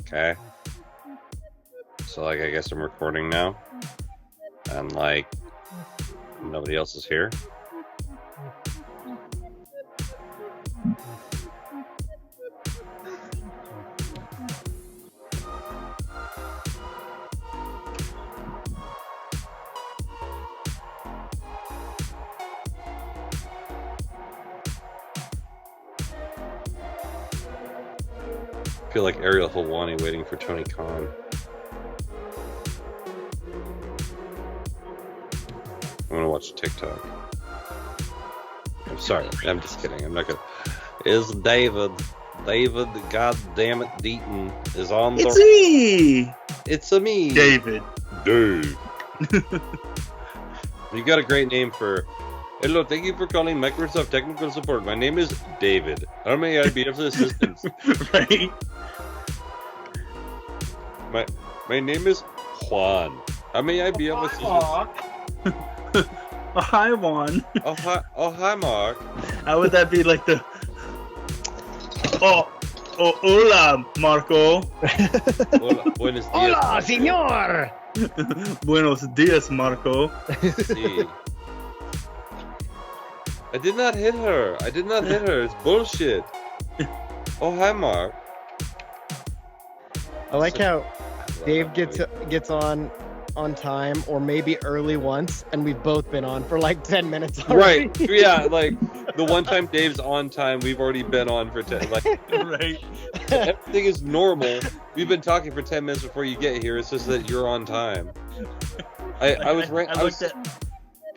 Okay. So, like, I guess I'm recording now. And, like, nobody else is here. I feel like Ariel Helwani waiting for Tony Khan. I'm gonna watch TikTok. I'm sorry. I'm just kidding. I'm not gonna. Is David, goddamn it, Deaton is on the. It's me. It's a me, David. Dave. You got a great name for. Hello, thank you for calling Microsoft Technical Support. My name is David. How may I be of assistance? Right. My name is Juan. How may I be of assistance? Oh, hi, Juan. Oh hi, Mark. How would that be like the? Oh, hola, Marco. Hola, buenos dias. Hola, señor. Buenos dias, Marco. Sí. I did not hit her. It's bullshit. Oh hi, Mark. I like how Dave gets on time, or maybe early once, and we've both been on for like 10 minutes already. Right. Yeah, like the one time Dave's on time, we've already been on for 10. Like, Right. everything is normal. We've been talking for 10 minutes before you get here. It's just that you're on time.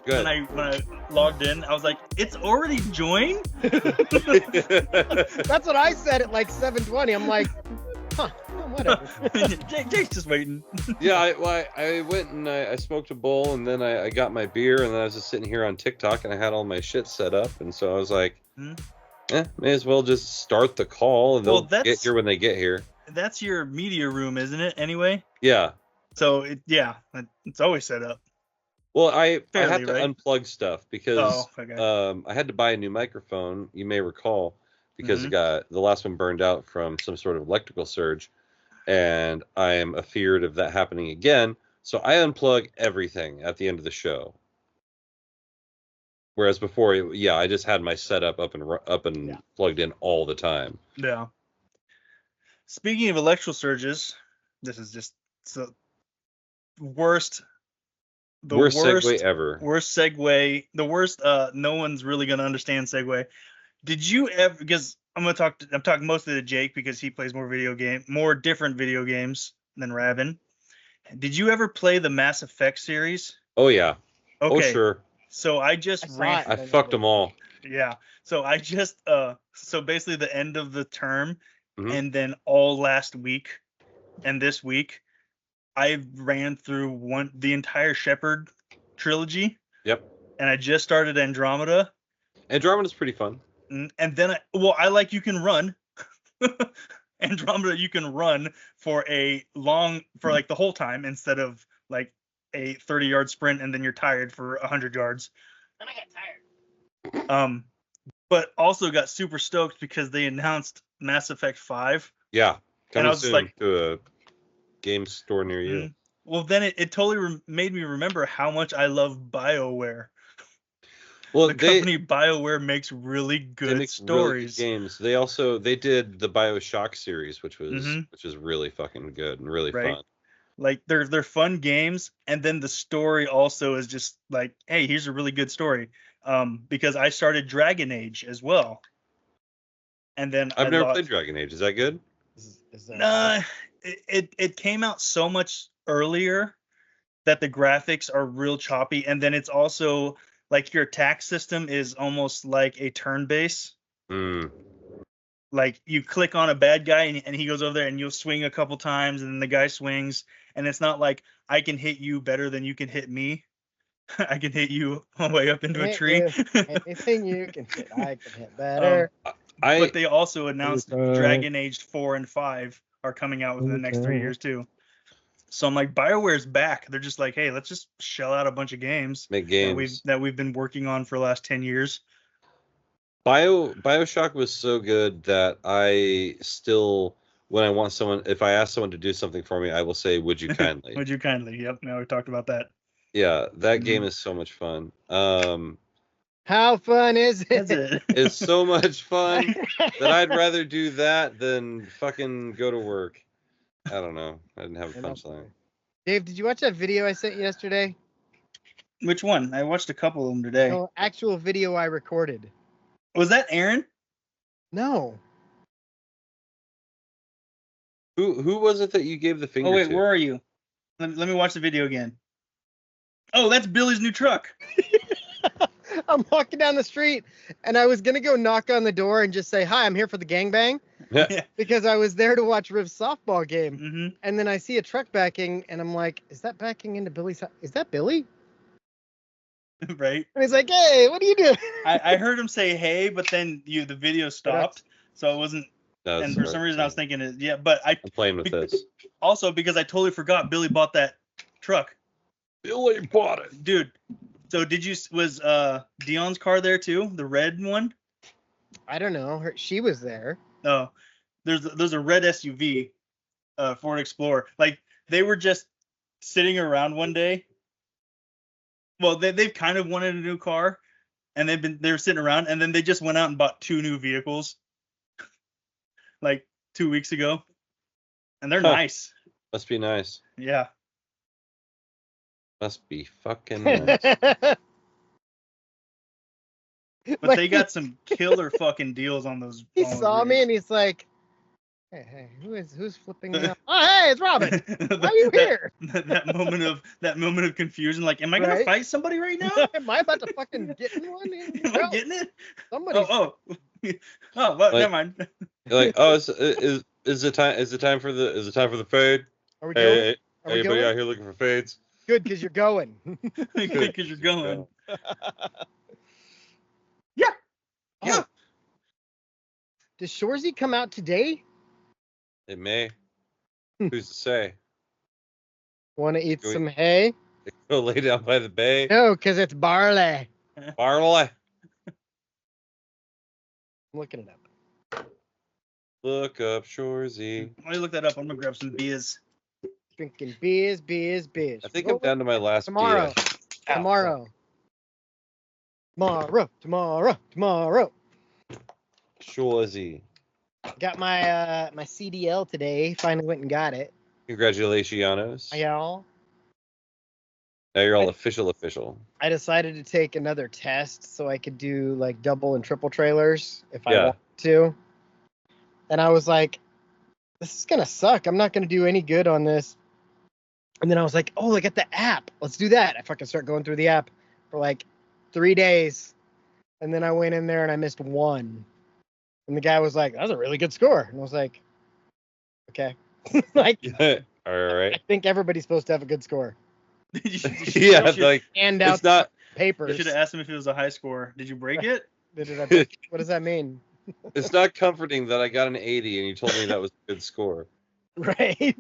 Good. When I logged in, I was like, it's already joined? That's what I said at like 7:20. I'm like, huh, whatever. Jake's just waiting. Yeah, I went and I smoked a bowl, and then I got my beer, and then I was just sitting here on TikTok, and I had all my shit set up, and so I was like, may as well just start the call, and they'll get here when they get here. That's your media room, isn't it, anyway? Yeah. So, it's always set up. Well, I Fairly, have to unplug stuff because I had to buy a new microphone, you may recall, because the last one burned out from some sort of electrical surge, and I am afeared of that happening again. So I unplug everything at the end of the show. Whereas before, I just had my setup up and plugged in all the time. Yeah. Speaking of electrical surges, this is just the worst segue ever. Worst segue. The worst. No one's really gonna understand segue. Did you ever? Because I'm talking mostly to Jake because he plays more different video games than Rbn. Did you ever play the Mass Effect series? Oh yeah. Okay. Oh sure. So I fucked them all. Yeah. So I just so basically the end of the term, and then all last week and this week, I ran through the entire Shepard trilogy. Yep. And I just started Andromeda. Andromeda's pretty fun. And then you can run. Andromeda, you can run for like the whole time instead of like a 30-yard sprint and then you're tired for 100 yards. Then I got tired. But also got super stoked because they announced Mass Effect 5. Yeah. And I was soon to a game store near you. Well, then it totally made me remember how much I love BioWare. Well, the company BioWare makes really good stories. Really good games. They did the BioShock series, which was really fucking good and really fun. Like they're fun games, and then the story also is just like, hey, here's a really good story. Because I started Dragon Age as well, and then I've never played Dragon Age. Is that good? It came out so much earlier that the graphics are real choppy, and then it's also like your attack system is almost like a turn base. Like you click on a bad guy and he goes over there and you'll swing a couple times and then the guy swings, and it's not like I can hit you better than you can hit me. I can hit you way up into a tree. Anything you can hit, I can hit better. But they also announced Dragon Age 4 and 5 are coming out within the next 3 years too. So I'm like, BioWare's back. They're just like, hey, let's just shell out a bunch of games. Make games that we've been working on for the last 10 years. BioShock was so good that I still, when I want someone, if I ask someone to do something for me, I will say, "Would you kindly?" Would you kindly? Yep. Now we talked about that. Yeah, that game is so much fun. How fun is it? It's so much fun that I'd rather do that than fucking go to work. I don't know. I didn't have a punchline. Dave, did you watch that video I sent you yesterday? Which one? I watched a couple of them today. No, actual video I recorded. Was that Aaron? No. Who was it that you gave the finger to? Oh, wait, where are you? Let me watch the video again. Oh, that's Billy's new truck. I'm walking down the street, and I was going to go knock on the door and just say, "Hi, I'm here for the gangbang." Yeah. Because I was there to watch Riv's softball game. Mm-hmm. And then I see a truck backing, and I'm like, is that backing into Billy's house? Is that Billy? Right. And he's like, "Hey, what are you doing?" I heard him say, "Hey," but then the video stopped, so it wasn't. And for some reason, I was thinking, but I'm playing with this. Also, because I totally forgot Billy bought that truck. Billy bought it, dude. So was Dion's car there too? The red one? I don't know. She was there. No, there's a red SUV, Ford Explorer. Like they were just sitting around one day. Well, they've kind of wanted a new car, and they were sitting around, and then they just went out and bought 2 new vehicles, like 2 weeks ago, and they're nice. Must be nice. Yeah. Must be fucking nice. But they got some killer fucking deals on those. He saw me and he's like, "Hey, who's flipping me off?" "Oh, hey, it's Robin. Why are you here?" That moment of confusion. Like, am I gonna fight somebody right now? Am I about to fucking get in one? Am I getting it? Somebody. Oh, well, never mind. You're like, oh, is it time for the fade? Are we going? Anybody out here looking for fades? Good, because you're going. Good, because you're going. Yeah. Yeah. Does Shorzy come out today? It may. Who's to say? Want to eat some hay? Go lay down by the bay? No, because it's barley. Barley. I'm looking it up. Look up Shorzy. Let me look that up. I'm going to grab some beers. Drinking beers. I think I'm down to my last tomorrow. beer. Tomorrow. Shorzy. Got my my CDL today. Finally went and got it. Congratulations. Y'all. Now you're all official. I decided to take another test so I could do like double and triple trailers if I want to. And I was like, this is going to suck. I'm not going to do any good on this. And then I was like, oh, I got the app. Let's do that. I fucking start going through the app for like 3 days. And then I went in there and I missed 1. And the guy was like, that's a really good score. And I was like, okay. Like, all right. I think everybody's supposed to have a good score. Like, hand out papers. You should have asked him if it was a high score. Did you break it? What does that mean? It's not comforting that I got an 80 and you told me that was a good score. Right.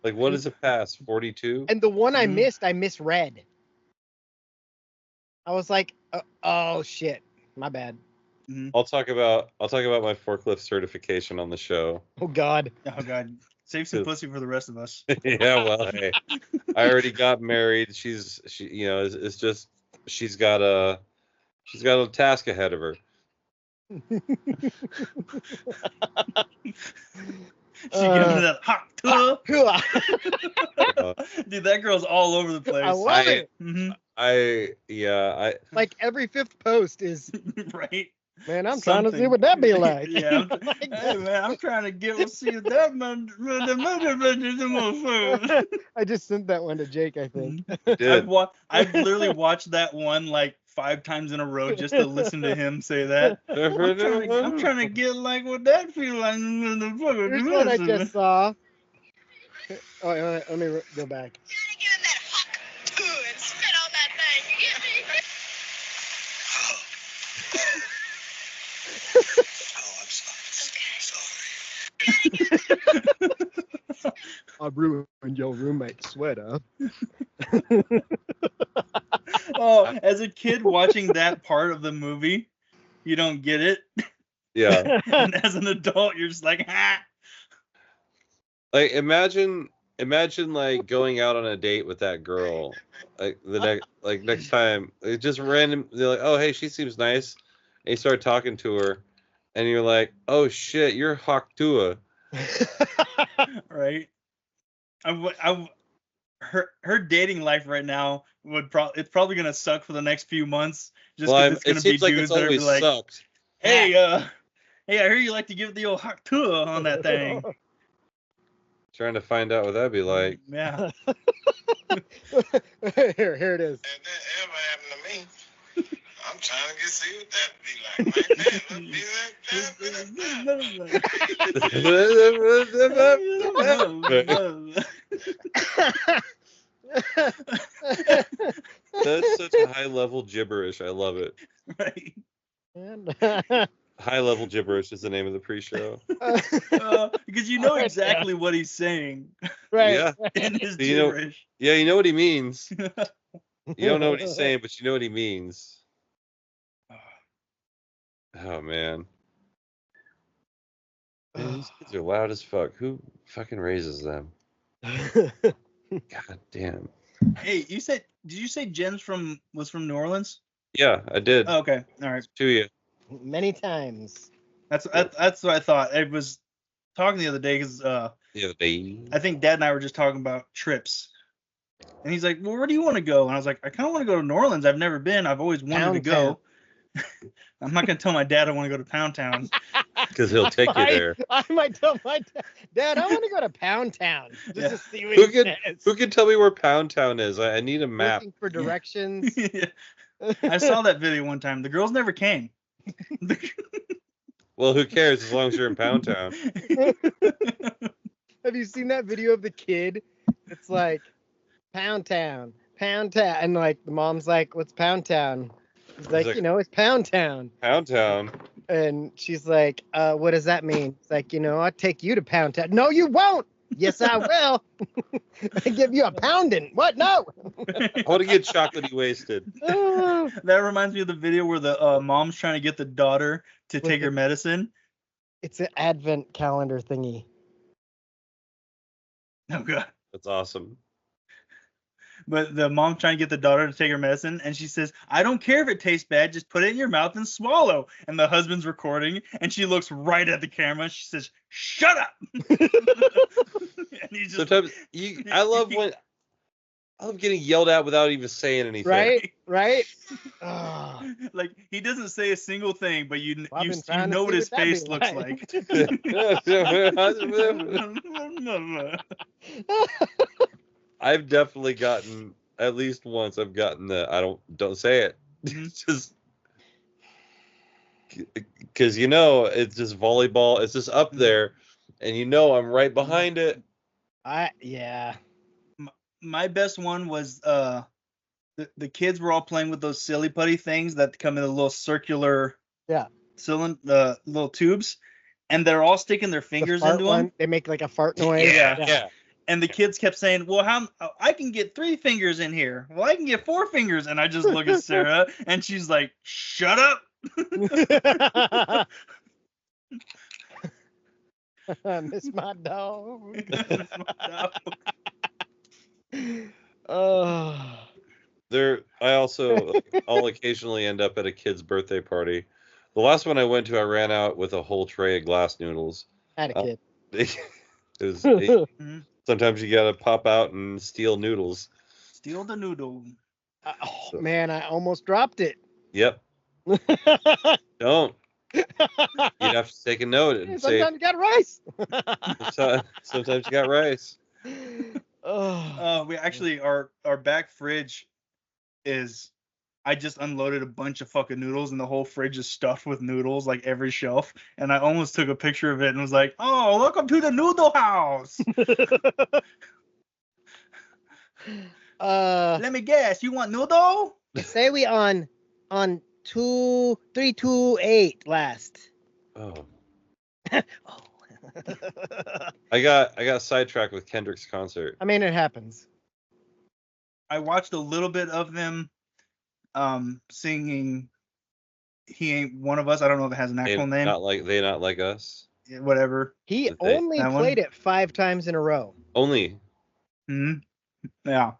Like, what is a pass? 42? And the one I misread. I was like, oh shit, my bad. Mm-hmm. I'll talk about my forklift certification on the show. Oh God. Save some pussy for the rest of us. Yeah, well, hey, I already got married. It's just she's got a task ahead of her. She gives me that hot dude, that girl's all over the place. I love it. Mm-hmm. I like every 5th post is right. Man, I'm trying to see what that be like. Yeah. Hey, man, I'm trying to see that man. I just sent that one to Jake, I think. I've literally watched that one like 5 times in a row just to listen to him say that. I'm trying to get like what that feel like. Here's what I just saw. Oh, let me go back. I ruined your roommate's sweater. Oh, as a kid watching that part of the movie, you don't get it. Yeah. And as an adult, you're just like, ah. Like imagine like going out on a date with that girl. Like next time, it just random. They're like, oh hey, she seems nice. And you start talking to her, and you're like, oh shit, you're Haktua. Right. Her dating life right now it's probably gonna suck for the next few months. Just because it's gonna be dudes that are like, sucked. Hey, hey, I hear you like to give the old Haktua on that thing. Trying to find out what that'd be like. Yeah. Here it is. If that ever happened to me, I'm trying to see what that'd be like. That's such a high level gibberish. I love it. Right. High level gibberish is the name of the pre-show. Because you know exactly what he's saying. Right. Yeah. In his gibberish. You know what he means. You don't know what he's saying, but you know what he means. Oh man. Man, these kids are loud as fuck. Who fucking raises them? God damn. Hey, did you say Jen was from New Orleans? Yeah, I did. Oh, okay, all right. To you. Many times. That's what I thought. I was talking the other day because I think Dad and I were just talking about trips, and he's like, "Well, where do you want to go?" And I was like, "I kind of want to go to New Orleans. I've never been. I've always wanted to go." I'm not gonna tell my dad I want to go to Pound Town. Because he'll take you there. I might tell my dad, I want to go to Pound Town just to see what he says. Who can tell me where Pound Town is? I need a map. Looking for directions. Yeah. I saw that video one time. The girls never came. Well, who cares as long as you're in Pound Town? Have you seen that video of the kid? It's like Pound Town, and like the mom's like, "What's Pound Town?" He's like, it's Pound Town. Pound Town. And she's like, what does that mean? It's like, I'll take you to Pound Town. No, you won't. Yes, I will. I give you a pounding. What? No. I want to get chocolatey wasted. That reminds me of the video where the mom's trying to get the daughter to take her medicine. It's an advent calendar thingy. Oh, God. That's awesome. But the mom trying to get the daughter to take her medicine, and she says, "I don't care if it tastes bad, just put it in your mouth and swallow." And the husband's recording, and she looks right at the camera. She says, "Shut up!" And he just, sometimes I love getting yelled at without even saying anything. Right. Like he doesn't say a single thing, but you know what his face looks like. I've definitely gotten at least once. I've gotten the don't say it. Just because it's just volleyball. It's just up there, and I'm right behind it. My best one was the kids were all playing with those silly putty things that come in a little circular cylinder, little tubes, and they're all sticking their fingers into them. They make like a fart noise. Yeah. And the kids kept saying, "Well, I can get 3 fingers in here. Well, I can get 4 fingers." And I just look at Sarah, and she's like, "Shut up." I miss my dog. I'll occasionally end up at a kid's birthday party. The last one I went to, I ran out with a whole tray of glass noodles. Had a kid. Sometimes you gotta pop out and steal noodles. Steal the noodle. Man, I almost dropped it. Yep. Don't. You'd have to take a note and say. Sometimes you got rice. Sometimes you got rice. We actually our back fridge is. I just unloaded a bunch of fucking noodles, and the whole fridge is stuffed with noodles, like every shelf. And I almost took a picture of it and was like, "Oh, welcome to the noodle house." Let me guess, you want noodle? Say we on 328 last. Oh. I got sidetracked with Kendrick's concert. I mean, it happens. I watched a little bit of them. singing "He Ain't One of Us." I don't know if it has an actual name. Not like us. Whatever. He only played it 5 times in a row. Only. Yeah,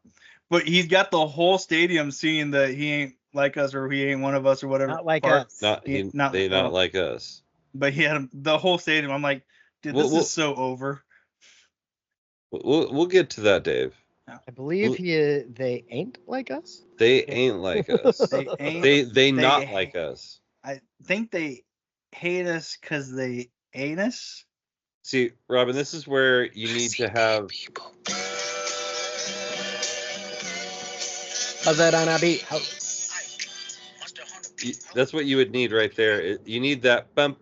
but he's got the whole stadium singing the "He Ain't Like Us" or "He Ain't One of Us" or whatever. Not like us. Not like us. But he had the whole stadium. I'm like, dude, this is so over. We'll get to that, Dave. I believe they ain't like us. They ain't like us. They not like us. I think they hate us because they ain't us. See, Robin, this is where you need to have. That's what you would need right there. You need that bump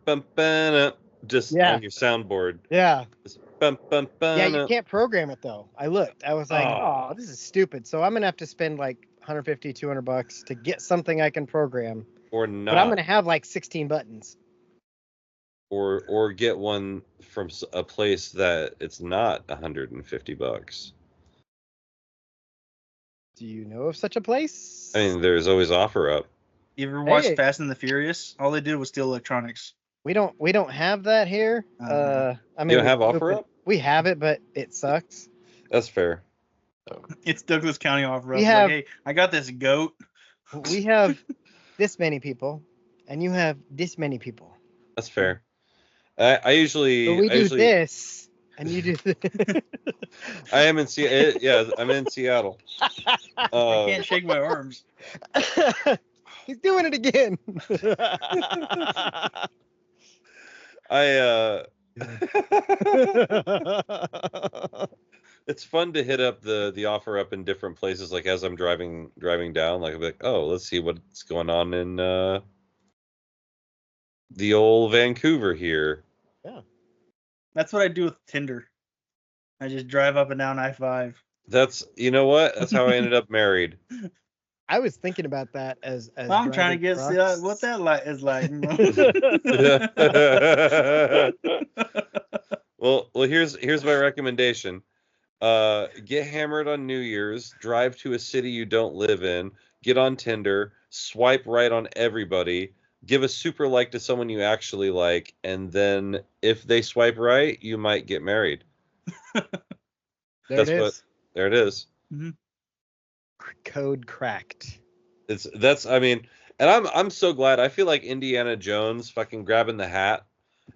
just on your soundboard. Yeah. Just bump. Yeah, you can't program it though. I looked. I was like, oh, this is stupid. So I'm gonna have to spend like $150, $200 to get something I can program. Or not. But I'm gonna have like 16 buttons. Or get one from a place that it's not $150. Do you know of such a place? I mean, there's always OfferUp. You ever watched Fast and the Furious? All they did was steal electronics. We don't have that here. I mean, you don't have OfferUp? We have it, but it sucks. That's fair. It's Douglas County OfferUp. We have, like, hey, I got this goat. We have this many people, and you have this many people. That's fair. I usually. But we do this, and you do this. I am in Seattle. Yeah, I'm in Seattle. I can't shake my arms. He's doing it again. It's fun to hit up the OfferUp in different places. Like as I'm driving down, like I'll be like, oh, let's see what's going on in the old Vancouver here. Yeah, that's what I do with Tinder. I just drive up and down I-5. That's, you know what? That's how I ended up married. I was thinking about that as well, I'm trying to get what that is like. Well, here's my recommendation. Get hammered on New Year's, drive to a city you don't live in, get on Tinder, swipe right on everybody, give a super like to someone you actually like, and then if they swipe right, you might get married. There it is. Mm-hmm. Code cracked. I mean, and I'm so glad. I feel like Indiana Jones fucking grabbing the hat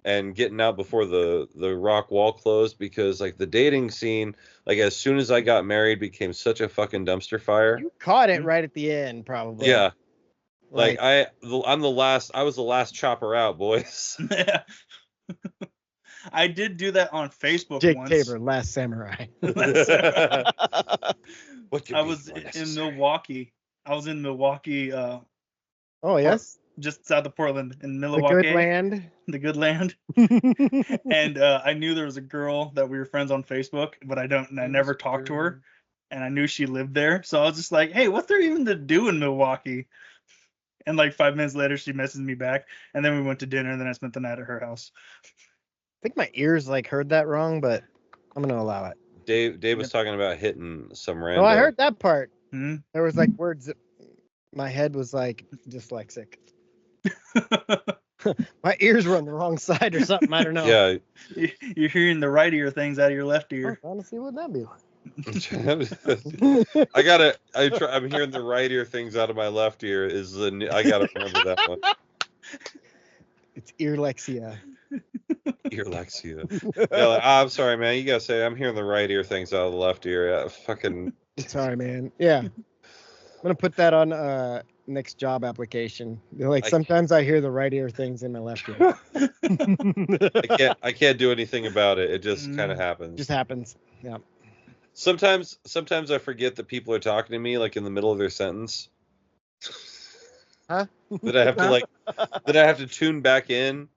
and getting out before the rock wall closed, because like the dating scene, like as soon as I got married, became such a fucking dumpster fire. You caught it right at the end, probably. Yeah. Like I was the last chopper out, boys. I did do that on Facebook Jake once. Tabor, Last Samurai. I was in Milwaukee. Oh, yes? Just south of Portland, in Milwaukee. The good land. And I knew there was a girl that we were friends on Facebook, but I never talked to her. And I knew she lived there. So I was just like, hey, what's there even to do in Milwaukee? And like 5 minutes later, she messaged me back. And then we went to dinner, and then I spent the night at her house. I think my ears like heard that wrong, but I'm going to allow it. Dave was talking about hitting some random. Oh, I heard that part. Mm-hmm. There was like words that my head was like dyslexic. My ears were on the wrong side or something. I don't know. Yeah. You're hearing the right ear things out of your left ear. I want to see what that'd be like. I'm hearing the right ear things out of my left ear. I gotta remember that one. It's earlexia. Earlexia. Yeah, like, I'm sorry, man. You gotta say I'm hearing the right ear things out of the left ear. Yeah, fucking. Sorry, man. Yeah, I'm gonna put that on next job application. Sometimes I hear the right ear things in my left ear. I can't do anything about it. It just kind of happens. Just happens. Yeah. Sometimes I forget that people are talking to me like in the middle of their sentence. Huh? That I have to tune back in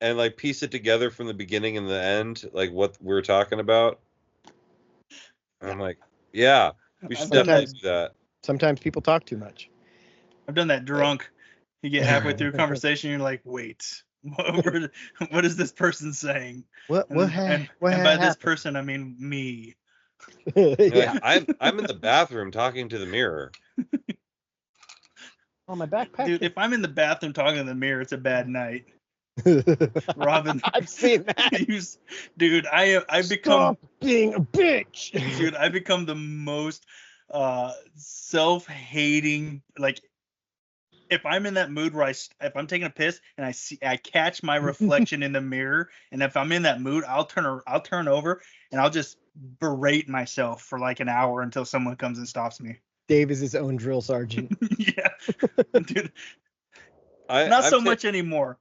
and like piece it together from the beginning and the end, like what we're talking about. And I'm like, yeah, we should definitely do that. Sometimes people talk too much. I've done that drunk. You get halfway through a conversation, you're like, wait, what is this person saying? What and by this person, I mean me. Yeah. I'm in the bathroom talking to the mirror. Oh, my backpack. Dude, if I'm in the bathroom talking to the mirror, it's a bad night. Robin, I've seen that. Dude, I become Stop being a bitch. Dude, I become the most self-hating. Like, if I'm in that mood where if I'm taking a piss and I catch my reflection in the mirror, and if I'm in that mood, I'll turn over and I'll just berate myself for like an hour until someone comes and stops me. Dave is his own drill sergeant. Yeah, dude. Not so much anymore.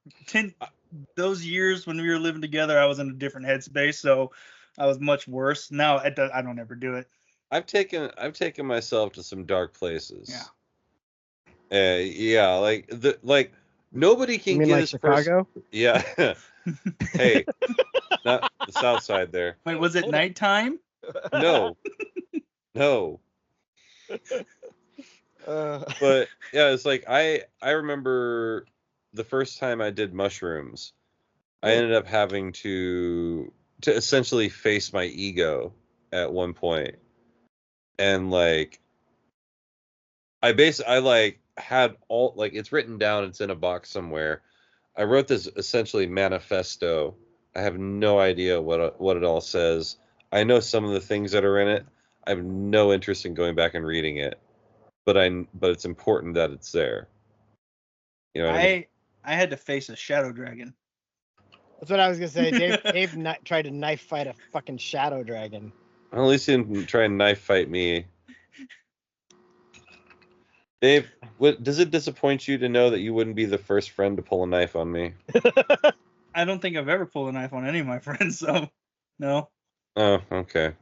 Those years when we were living together, I was in a different headspace, so I was much worse. Now I don't ever do it. I've taken myself to some dark places. Yeah. Yeah, like nobody can get his Chicago. Yeah. Hey, not the South Side there. Wait, was it nighttime? No. But yeah, it's like I remember the first time I did mushrooms, I ended up having to essentially face my ego at one point. And like I had all, like, it's written down, it's in a box somewhere. I wrote this essentially manifesto. I have no idea what it all says. I know some of the things that are in it. I have no interest in going back and reading it. But it's important that it's there. You know what I mean? I had to face a shadow dragon. That's what I was gonna say. Dave tried to knife fight a fucking shadow dragon. Well, at least he didn't try and knife fight me. Dave, does it disappoint you to know that you wouldn't be the first friend to pull a knife on me? I don't think I've ever pulled a knife on any of my friends, so no. Oh, okay.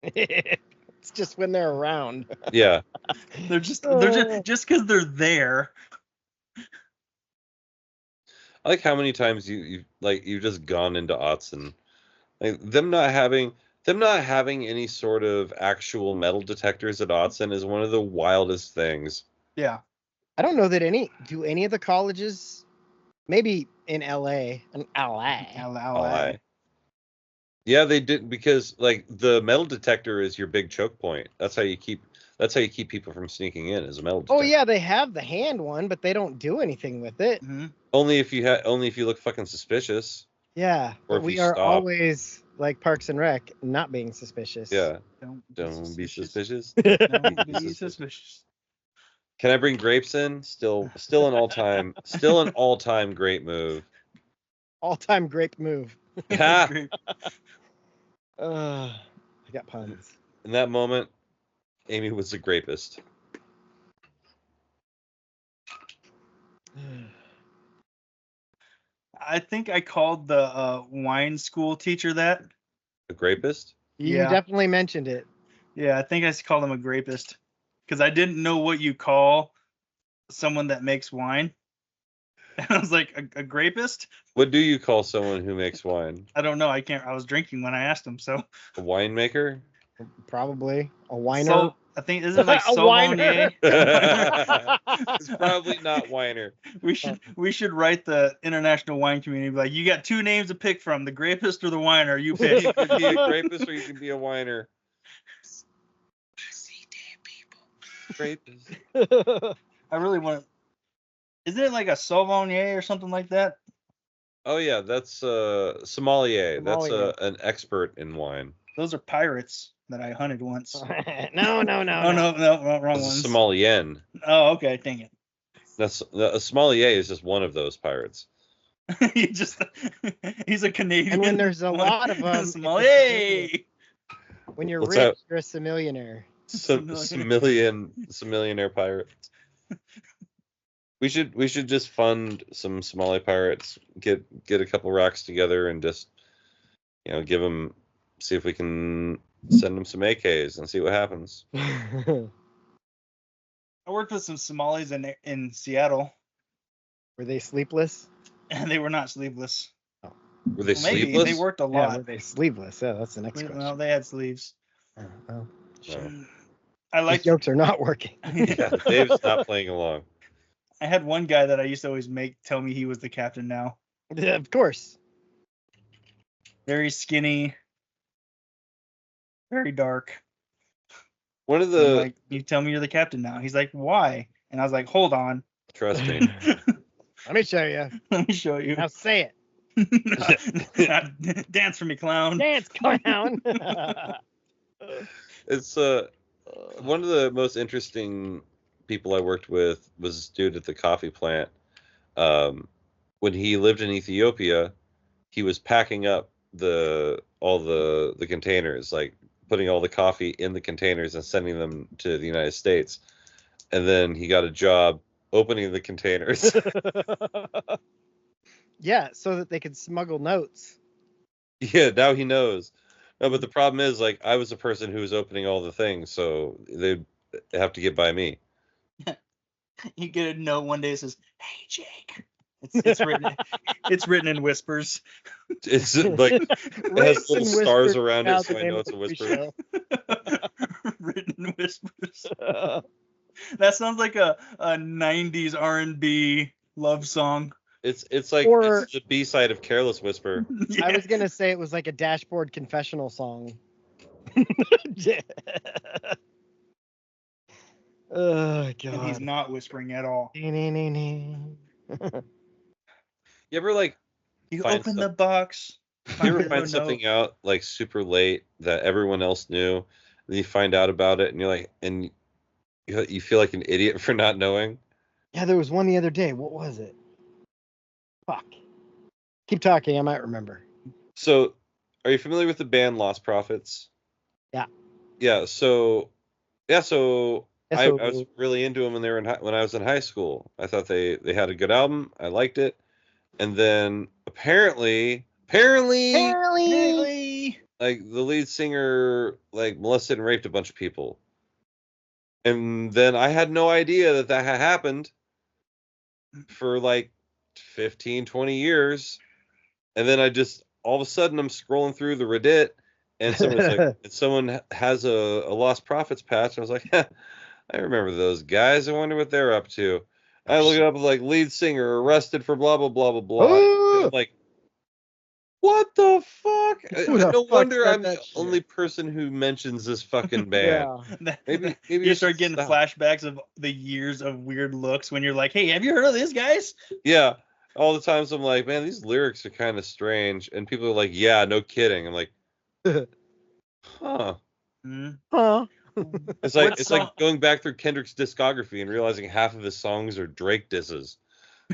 It's just when they're around. Yeah. they're just because they're there. I like how many times you've just gone into aughts and like them not having any sort of actual metal detectors at Autzen is one of the wildest things. Yeah. I don't know that any of the colleges, maybe in LA. Yeah, they did, because like the metal detector is your big choke point. That's how you keep people from sneaking in, is a metal detector. Oh yeah, they have the hand one, but they don't do anything with it. Mm-hmm. Only if you look fucking suspicious. Yeah, or but we are always like Parks and Rec, not being suspicious. Yeah. Don't be suspicious. Don't be suspicious. Can I bring grapes in? Still an all-time great move. All-time grape move. I got puns. In that moment, Amy was the grapist. I think I called the wine school teacher that. A grapist? You definitely mentioned it. Yeah, I think I called him a grapist because I didn't know what you call someone that makes wine. And I was like, a grapist? What do you call someone who makes wine? I don't know. I was drinking when I asked him, so. A winemaker? Probably. A whiner? So, I think, isn't it like sommelier? It's probably not whiner. We should write the international wine community, like, you got two names to pick from, the grapist or the whiner. You pick. You can be a grapist or you can be a whiner. I see dead people. Grapist. I really want to. Isn't it like a sommelier or something like that? Oh yeah, that's sommelier. That's an expert in wine. Those are pirates that I hunted once. No. Oh no, wrong ones. Sommelier. Oh, okay, dang it. A sommelier is just one of those pirates. he's a Canadian. And when there's a lot of them, sommelier. When you're rich, you're a sommelier. Sommelier pirate. We should just fund some Somali pirates, get a couple racks together, and just give them, see if we can send them some AKs and see what happens. I worked with some Somalis in Seattle. Were they sleepless? And they were not sleepless. Oh. Were they sleepless? Maybe. They worked a lot. Yeah, were they sleeveless? Yeah, that's the next question. No, they had sleeves. Oh, sure. I like jokes are not working. Yeah, Dave's not playing along. I had one guy that I used to always tell me he was the captain now. Yeah, of course. Very skinny. Very dark. One of the like, you tell me you're the captain now. He's like, why? And I was like, hold on. Trust me. Let me show you. Let me show you. Now say it. Dance for me, clown. Dance, clown. It's one of the most interesting people I worked with was this dude at the coffee plant. When he lived in Ethiopia, he was packing up all the containers, like putting all the coffee in the containers and sending them to the United States. And then he got a job opening the containers. Yeah, so that they could smuggle notes. Yeah, now he knows. No, but the problem is, like, I was the person who was opening all the things, so they'd have to get by me. You get a note one day that says, "Hey, Jake." It's written. It's written in whispers. It's like it has little stars around it, so I know it's a whisper. Written in whispers. That sounds like a 90s R&B love song. It's like it's the B-side of Careless Whisper. Yeah. I was gonna say it was like a dashboard confessional song. Oh god. And he's not whispering at all. You ever like you open the box? You ever find something out like super late that everyone else knew, and then you find out about it, and you're like, and you feel like an idiot for not knowing? Yeah, there was one the other day. What was it? Fuck. Keep talking. I might remember. So, are you familiar with the band Lost Prophets? Yeah. Yeah. So I was really into them when they were when I was in high school. I thought they had a good album. I liked it, and then apparently, like the lead singer like molested and raped a bunch of people, and then I had no idea that had happened for like 15, 20 years, and then I just all of a sudden I'm scrolling through the Reddit, and someone has a Lost Prophets patch. I was like, I remember those guys. I wonder what they're up to. I look it up, like lead singer arrested for blah blah blah blah blah. I'm like, what the fuck? No wonder I'm the only person who mentions this fucking band. Yeah. Maybe you start getting flashbacks of the years of weird looks when you're like, hey, have you heard of this, guys? Yeah. All the times I'm like, man, these lyrics are kind of strange. And people are like, yeah, no kidding. I'm like, huh. Huh. It's like going back through Kendrick's discography and realizing half of his songs are Drake disses.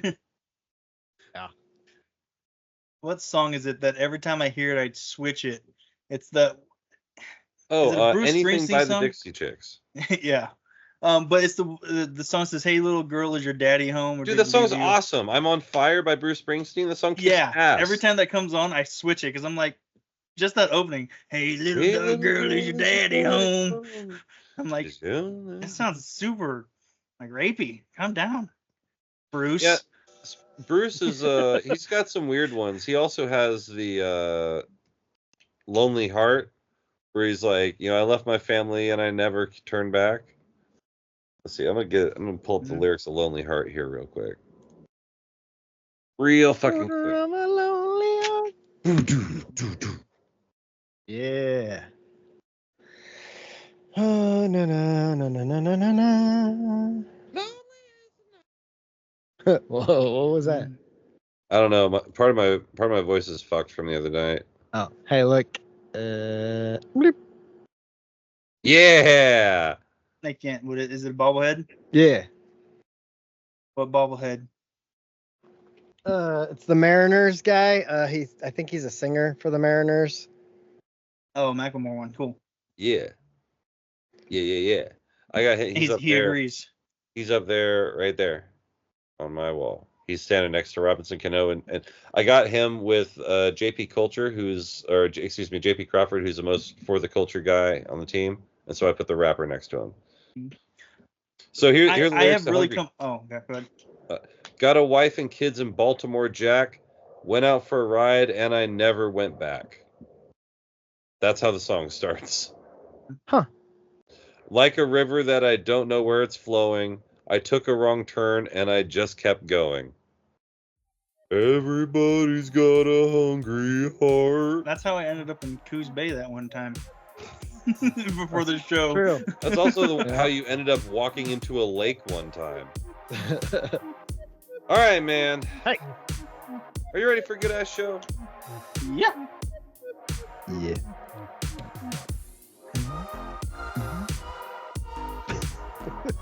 Yeah. What song is it that every time I hear it, I'd switch it? It's the anything by the Dixie Chicks. Yeah. But it's the song says, "Hey little girl, is your daddy home?" Dude, that song's awesome. I'm on Fire by Bruce Springsteen. The song kicks ass. Every time that comes on, I switch it because I'm like, just that opening. Hey little girl, is your daddy home? I'm like, it sounds super like rapey. Calm down, Bruce. Yeah, Bruce is he's got some weird ones. He also has the Lonely Heart, where he's like, I left my family and I never turned back. Let's see, I'm gonna pull up the lyrics of Lonely Heart here real quick. Real fucking quick. I'm a lonely heart. Yeah. Oh, no. Whoa, what was that? I don't know. Part of my voice is fucked from the other night. Oh, hey, look. Bloop. Yeah. I can't. Is it a bobblehead? Yeah. What bobblehead? It's the Mariners guy. I think he's a singer for the Mariners. Oh, Macklemore one. Cool. Yeah. I got hit. He agrees. He's up there, right there, on my wall. He's standing next to Robinson Cano, and I got him with JP Crawford, who's the most for the culture guy on the team, and so I put the rapper next to him. So here's the lyrics. I have really come. Oh, go ahead. Got a wife and kids in Baltimore, Jack. Went out for a ride and I never went back. That's how the song starts. Huh. Like a river that I don't know where it's flowing. I took a wrong turn and I just kept going. Everybody's got a hungry heart. That's how I ended up in Coos Bay that one time. before the show. True. That's also how you ended up walking into a lake one time. All right, man. Hey. Are you ready for a good ass show? Yeah. Yeah.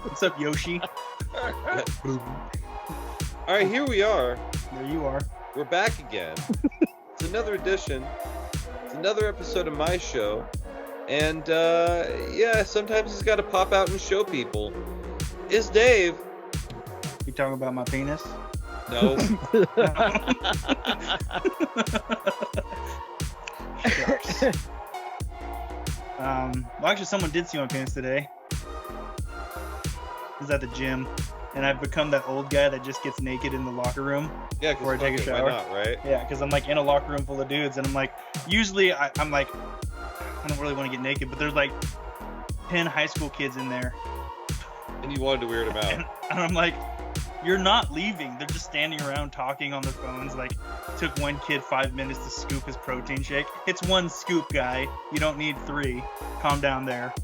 What's up, Yoshi? All right, here we are. There you are. We're back again. It's another edition. It's another episode of my show. And, yeah, sometimes he's got to pop out and show people. It's Dave. You talking about my penis? No. Well, actually, someone did see my penis today. I was at the gym, and I've become that old guy that just gets naked in the locker room before I take a shower. Why not, right? Yeah, because I'm like in a locker room full of dudes, and I'm like, usually I'm like, I don't really want to get naked, but there's like 10 high school kids in there. And you wanted to weird them out. And I'm like, you're not leaving. They're just standing around talking on their phones. Like, took one kid 5 minutes to scoop his protein shake. It's one scoop, guy. You don't need 3. Calm down there.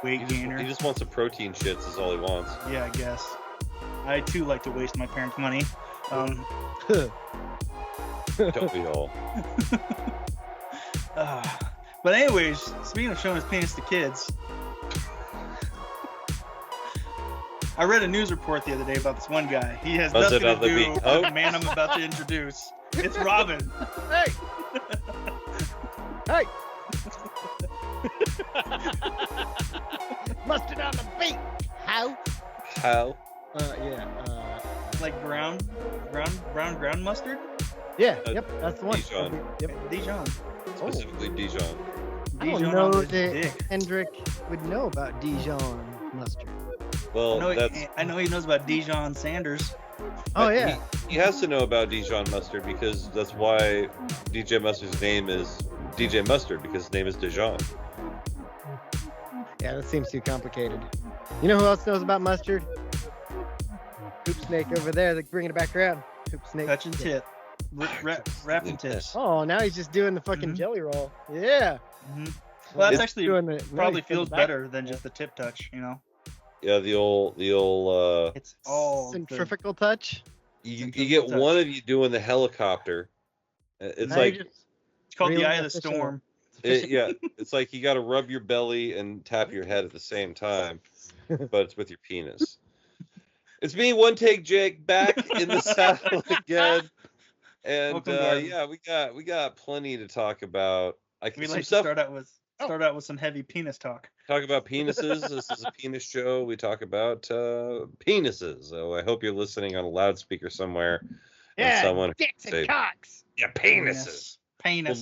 Weight gainer. He just wants some protein shits is all he wants. Yeah, I guess. I, too, like to waste my parents' money. Don't we all? But anyways, speaking of showing his penis to kids, I read a news report the other day about this one guy. He has nothing to do with the man I'm about to introduce. It's Robin. Hey! Hey! Mustard on the beat! How? Like ground mustard? Yeah, yep, that's the one. Dijon. Yep. Dijon. Specifically Dijon. I don't know that Kendrick would know about Dijon mustard. Well, I know he knows about Dijon Sanders. Oh, yeah. He has to know about Dijon mustard because that's why DJ Mustard's name is DJ Mustard, because his name is Dijon. Yeah, that seems too complicated. You know who else knows about mustard? Hoop Snake over there, like bringing it back around. Hoop Snake. Touching tip. Wrapping tips. Oh, now he's just doing the fucking jelly roll. Yeah. Mm-hmm. Well, that's actually probably nice feels better than just the tip touch, you know? Yeah, the old it's all centrifugal touch. You get one of you doing the helicopter. It's now like it's called the Eye of the Storm. It's like you got to rub your belly and tap your head at the same time, but it's with your penis. It's me, One Take Jake, back in the saddle again, and we got plenty to talk about. We'd like to start out with some heavy penis talk. Talk about penises. This is a penis show. We talk about penises. So I hope you're listening on a loudspeaker somewhere. Yeah, someone dicks and cocks. Yeah, penises. Penis.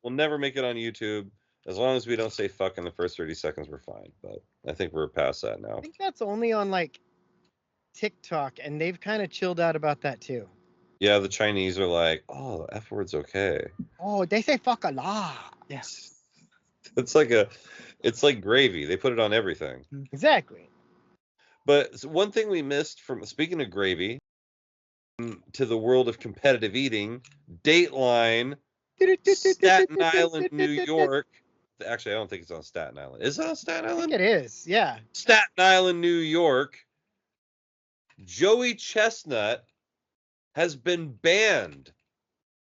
We'll never make it on YouTube. As long as we don't say fuck in the first 30 seconds, we're fine. But I think we're past that now. I think that's only on like TikTok, and they've kind of chilled out about that too. Yeah, the Chinese are like, oh, the F word's okay. Oh, they say fuck a lot. Yes. It's like gravy. They put it on everything. Exactly. But one thing we missed from, speaking of gravy, to the world of competitive eating, Dateline, Staten Island, New York. Actually, I don't think it's on Staten Island. Is it on Staten Island? I think it is, yeah. Staten Island, New York. Joey Chestnut has been banned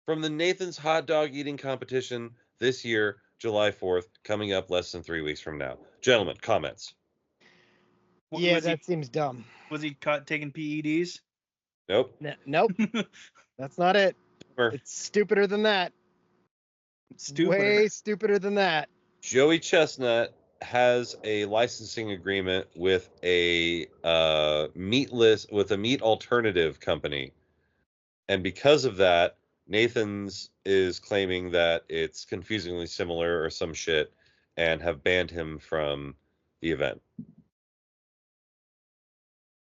from the Nathan's hot dog eating competition this year, July 4th, coming up less than 3 weeks from now. Gentlemen, comments. Yeah, that seems dumb. Was he caught taking PEDs? Nope. Nope. That's not it. It's stupider than that. Way stupider than that. Joey Chestnut has a licensing agreement with a meat alternative company, and because of that, Nathan's is claiming that it's confusingly similar or some shit, and have banned him from the event.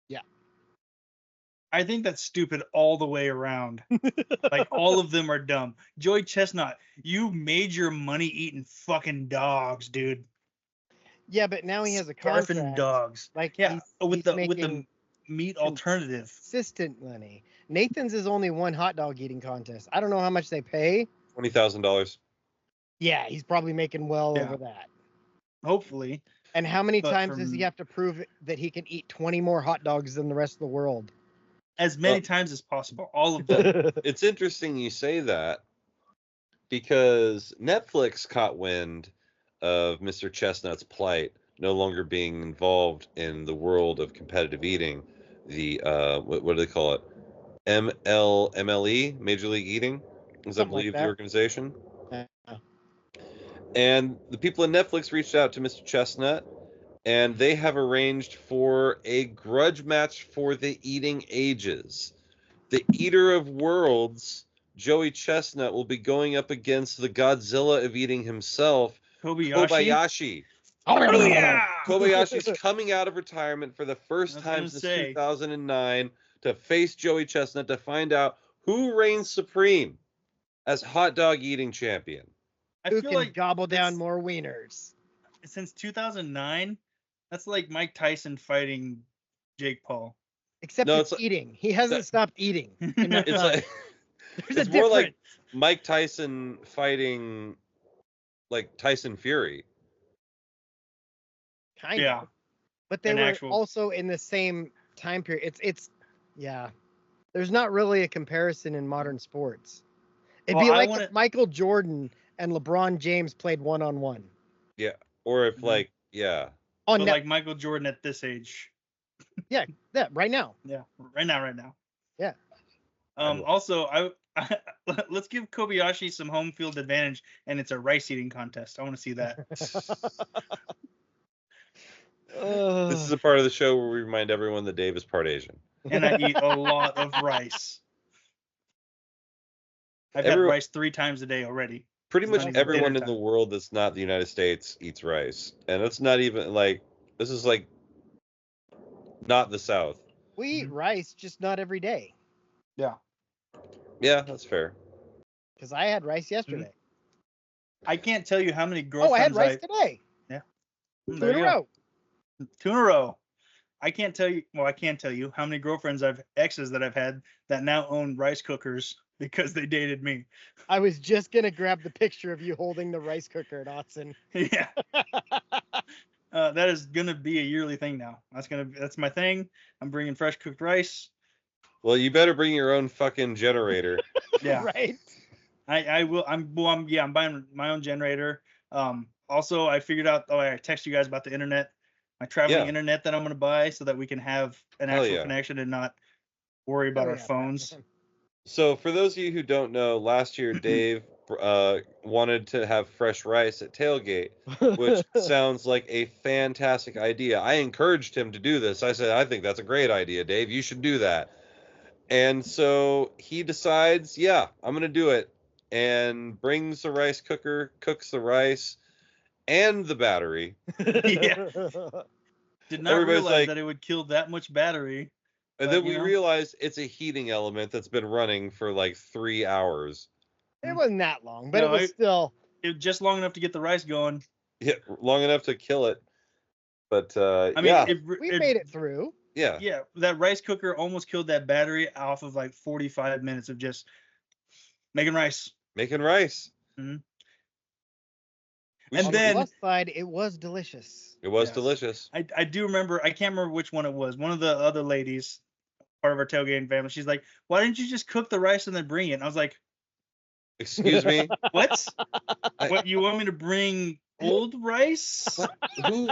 Yeah. I think that's stupid all the way around. Like, all of them are dumb. Joey Chestnut, you made your money eating fucking dogs, dude. Yeah, but now he has a contract. Barfing dogs. Like, yeah, with the meat alternative. Consistent money. Nathan's is only one hot dog eating contest. I don't know how much they pay. $20,000. Yeah, he's probably making well over that. Hopefully. And how many times does he have to prove that he can eat 20 more hot dogs than the rest of the world? As many times as possible. All of them. It's interesting you say that because Netflix caught wind of Mr. Chestnut's plight, no longer being involved in the world of competitive eating. The what do they call it? MLE, Major League Eating, is I believe the organization. Yeah. And the people at Netflix reached out to Mr. Chestnut, and they have arranged for a grudge match for the eating ages. The Eater of Worlds, Joey Chestnut, will be going up against the Godzilla of eating himself, Kobayashi. Oh, yeah! Kobayashi's coming out of retirement for the first time since 2009 to face Joey Chestnut to find out who reigns supreme as hot dog eating champion. Who can gobble down more wieners? Since 2009, that's like Mike Tyson fighting Jake Paul. Except it's eating. He hasn't stopped eating. It's more like Mike Tyson fighting like Tyson Fury. Kind of. But they were also in the same time period. Yeah. There's not really a comparison in modern sports. It'd be like if Michael Jordan and LeBron James played 1-on-1. Yeah. Or if like like Michael Jordan at this age. Yeah, right now. Yeah, right now. Yeah. Also, let's give Kobayashi some home field advantage, and it's a rice eating contest. I want to see that. This is a part of the show where we remind everyone that Dave is part Asian. And I eat a lot of rice. I've had rice 3 times a day already. Pretty much everyone in the world that's not the United States eats rice. And it's not even like, this is like not the South. We eat rice, just not every day. Yeah. Yeah, that's fair. Because I had rice yesterday. I can't tell you how many girlfriends I had rice today. Yeah. 2 in a row. 2 in a row. I can tell you how many girlfriends exes that I've had that now own rice cookers because they dated me. I was just going to grab the picture of you holding the rice cooker at Autzen. Yeah. That is going to be a yearly thing now. That's my thing. I'm bringing fresh cooked rice. Well, you better bring your own fucking generator. Yeah. Right. I will. I'm buying my own generator. Also, I figured out. I text you guys about the internet, my traveling internet that I'm going to buy, so that we can have an actual connection and not worry about our phones. So, for those of you who don't know, last year Dave wanted to have fresh rice at Tailgate, which sounds like a fantastic idea. I encouraged him to do this. I said, I think that's a great idea, Dave. You should do that. And so he decides, I'm going to do it, and brings the rice cooker, cooks the rice and the battery. Yeah. Did not realize that it would kill that much battery. And then we realized it's a heating element that's been running for like 3 hours. It wasn't that long, but it was still... It was just long enough to get the rice going. Yeah, long enough to kill it. But, we made it through. Yeah. Yeah, that rice cooker almost killed that battery off of like 45 minutes of just making rice. Mm-hmm. And then... On the plus side, it was delicious. It was delicious. I do remember, I can't remember which one it was. One of the other ladies, part of our tailgating family, she's like, why didn't you just cook the rice and then bring it? And I was like, excuse me? What? What, you want me to bring old rice? Who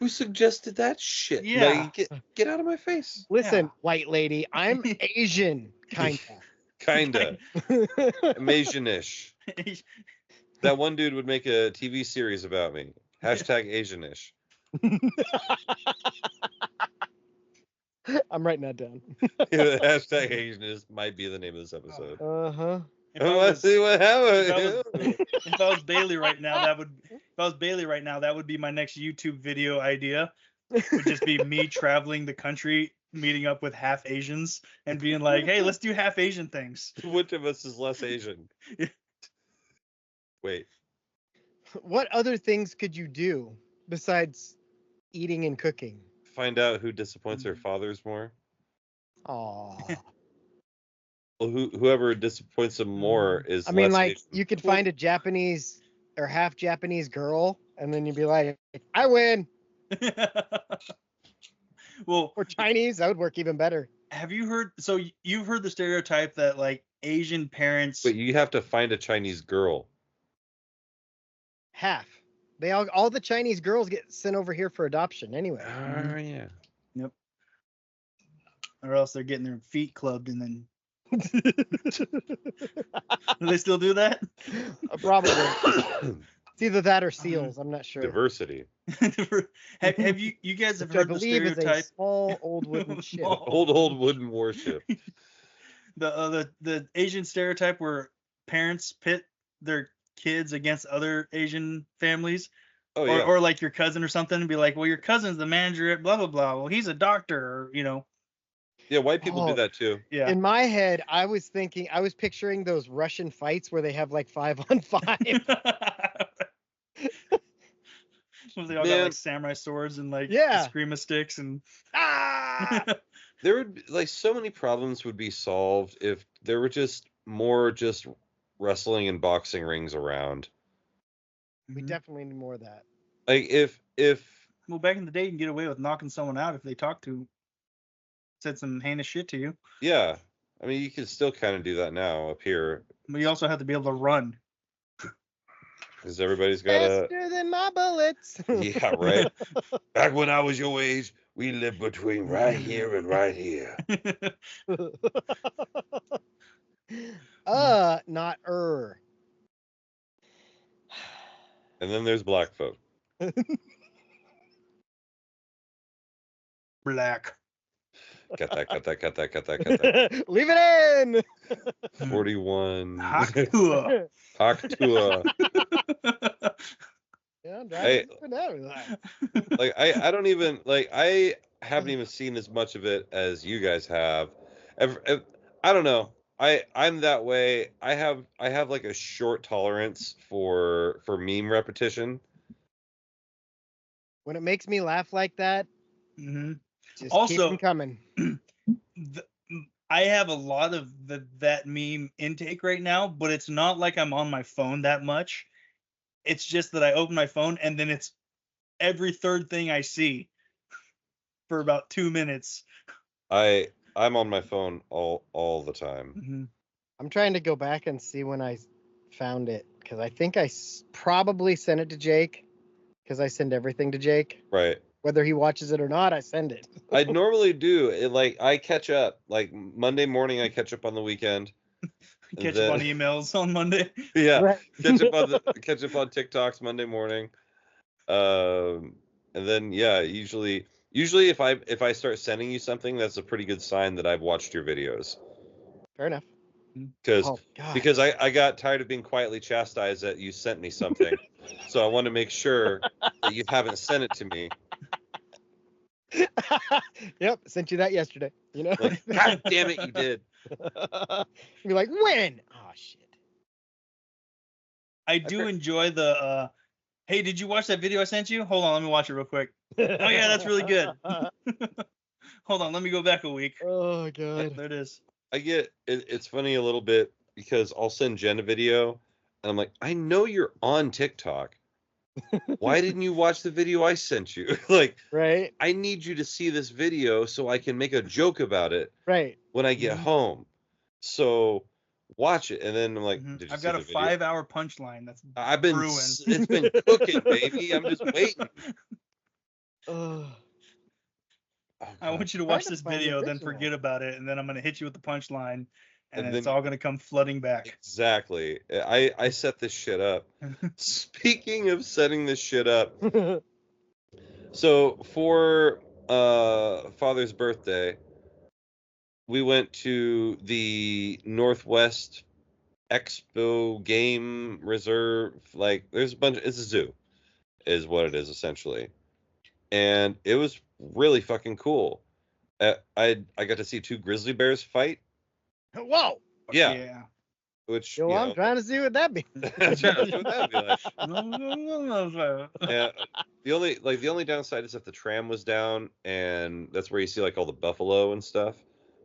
suggested that shit? Yeah. Like, get out of my face. Listen, white lady, I'm Asian, Kinda. I'm Asianish. That one dude would make a TV series about me. #Asianish. I'm writing that down. #Asianish might be the name of this episode. Uh-huh. Let's see what happens. If I was Bailey right now, that would be my next YouTube video idea. It would just be me traveling the country, meeting up with half Asians, and being like, "Hey, let's do half Asian things." Which of us is less Asian? Wait. What other things could you do besides eating and cooking? Find out who disappoints their fathers more. Aww. Well, whoever disappoints them more is. I mean, like, you could find a Japanese or half Japanese girl, and then you'd be like, I win. Well, or Chinese, that would work even better. Have you heard? So you've heard the stereotype that like Asian parents. But you have to find a Chinese girl. Half. They all the Chinese girls get sent over here for adoption anyway. Oh yeah. Yep. Or else they're getting their feet clubbed and then. Do they still do that? Probably. It's either that or seals. I'm not sure. Diversity. have you guys have heard the stereotype? Is a small old wooden ship. Old wooden warship. The Asian stereotype where parents pit their kids against other Asian families. Oh, yeah. Or like your cousin or something, and be like, well, your cousin's the manager at blah blah blah. Well, he's a doctor, or Yeah, white people do that too. Yeah. In my head, I was picturing those Russian fights where they have like 5-on-5. They all got like samurai swords and like eskrima sticks and There would be, like, so many problems would be solved if there were just more wrestling and boxing rings around. We definitely need more of that. Like if well, back in the day, you can get away with knocking someone out if they said some heinous shit to you. Yeah, I mean, you can still kind of do that now up here. But you also have to be able to run. Because everybody's got faster than my bullets. Yeah, right. Back when I was your age, we lived between right here and right here. Not And then there's black folk. Black. Cut that. Leave it in. 41. Haktua. Haktua. Yeah, I'm driving. Like I don't even I haven't even seen as much of it as you guys have. I don't know. I'm that way. I have like a short tolerance for meme repetition. When it makes me laugh like that, just also, keep them coming. I have a lot of that meme intake right now, but it's not like I'm on my phone that much. It's just that I open my phone and then it's every third thing I see for about 2 minutes. I'm on my phone all the time. I'm trying to go back and see when I found it, because I think I probably sent it to Jake, because I send everything to Jake. Right. Whether he watches it or not, I send it. I normally do. I catch up. Like Monday morning, I catch up on the weekend. Catch up on emails on Monday. Yeah. Right. catch up on TikToks Monday morning. And then usually if I start sending you something, that's a pretty good sign that I've watched your videos. Fair enough. Because I got tired of being quietly chastised that you sent me something. So I want to make sure that you haven't sent it to me. Yep, sent you that yesterday. Like, God damn it, you did. You'd be like, when? Oh shit. I do enjoy the hey, did you watch that video I sent you? Hold on, let me watch it real quick. Oh yeah, that's really good. Hold on, let me go back a week. Oh god. There it is. I get it's funny a little bit because I'll send Jen a video and I'm like, I know you're on TikTok. Why didn't you watch the video I sent you? Like, right. I need you to see this video so I can make a joke about it. Right. When I get home. So watch it. And then I'm like, did you I've see got the a video? 5-hour punchline that's brewing. It's been cooking, baby. I'm just waiting. I want you to watch this video, then forget about it, and then I'm going to hit you with the punchline, and then it's all going to come flooding back. Exactly. I set this shit up. Speaking of setting this shit up, so for Father's birthday, we went to the Northwest Expo Game Reserve. Like, there's it's a zoo, is what it is essentially, and it was really fucking cool. I got to see 2 grizzly bears fight. Whoa. Yeah. Which I'm trying to see what that be. That's right, what that'd be like. Yeah. The only downside is that the tram was down, and that's where you see like all the buffalo and stuff.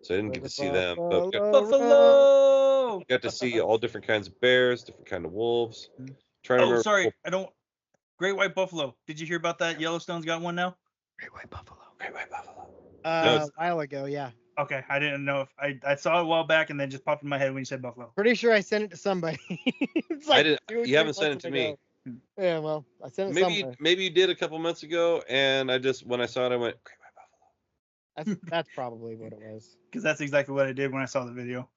So I didn't get to see them. But Buffalo. Got to see all different kinds of bears, different kind of wolves. Trying to remember. Sorry, I don't. Great White Buffalo. Did you hear about that? Yellowstone's got one now. Great White Buffalo. No, A while ago, yeah. Okay, I didn't know if I saw it a while back and then just popped in my head when you said Buffalo. Pretty sure I sent it to somebody. It's I like didn't. You haven't sent it to me. Yeah, well, I sent it Maybe somewhere. maybe you did a couple months ago, and when I saw it, I went, Great White Buffalo. That's probably what it was. Because that's exactly what I did when I saw the video.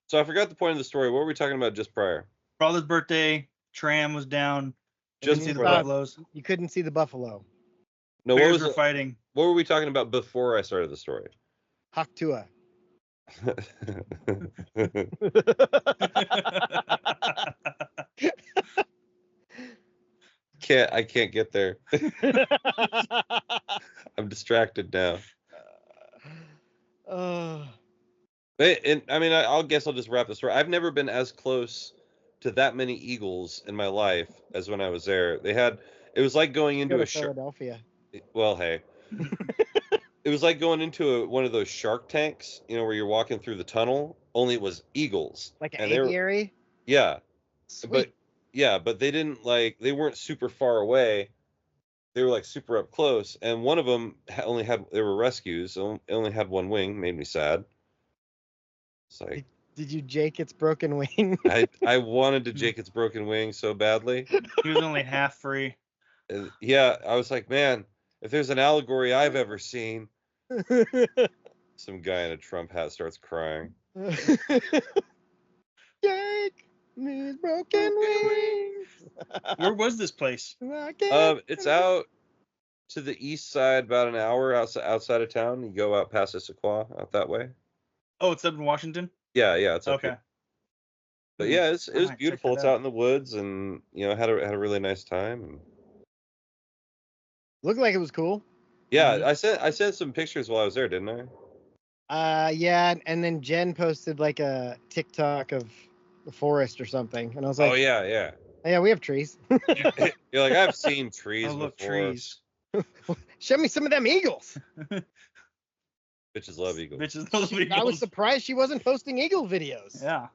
So I forgot the point of the story. What were we talking about just prior? Father's birthday. Tram was down. Just Didn't see the prior. buffaloes. You couldn't see the buffalo. No, what Bears was were it? fighting. What were we talking about before I started the story? Haktua. I can't get there. I'm distracted now. And I mean, I'll guess I'll just wrap the story. I've never been as close to that many eagles in my life as when I was there. It was like going into a Philadelphia. Well, hey. It was like going into one of those Shark Tanks, where you're walking through the tunnel, only it was eagles. Like an aviary? Yeah. Sweet. But they weren't super far away. They were like super up close, and one of them they were rescues, so it only had one wing, made me sad. It's like, did you Jake its broken wing? I wanted to Jake its broken wing so badly. He was only half free. Yeah, I was like, man, if there's an allegory I've ever seen. Some guy in a Trump hat starts crying. Jake, his broken wings. Where was this place? It's out to the east side, about an hour outside of town. You go out past Issaquah, out that way. Oh, it's up in Washington? Yeah, it's up okay. here. But yeah, it was beautiful. It's out in the woods, and had a really nice time. And looked like it was cool. Yeah, I sent some pictures while I was there, didn't I? Yeah, and then Jen posted like a TikTok of the forest or something, and I was like, oh yeah, we have trees. You're like, I've seen trees I love before. trees. Show me some of them eagles. Bitches love eagles. Bitches love eagles. I was surprised she wasn't posting eagle videos. Yeah.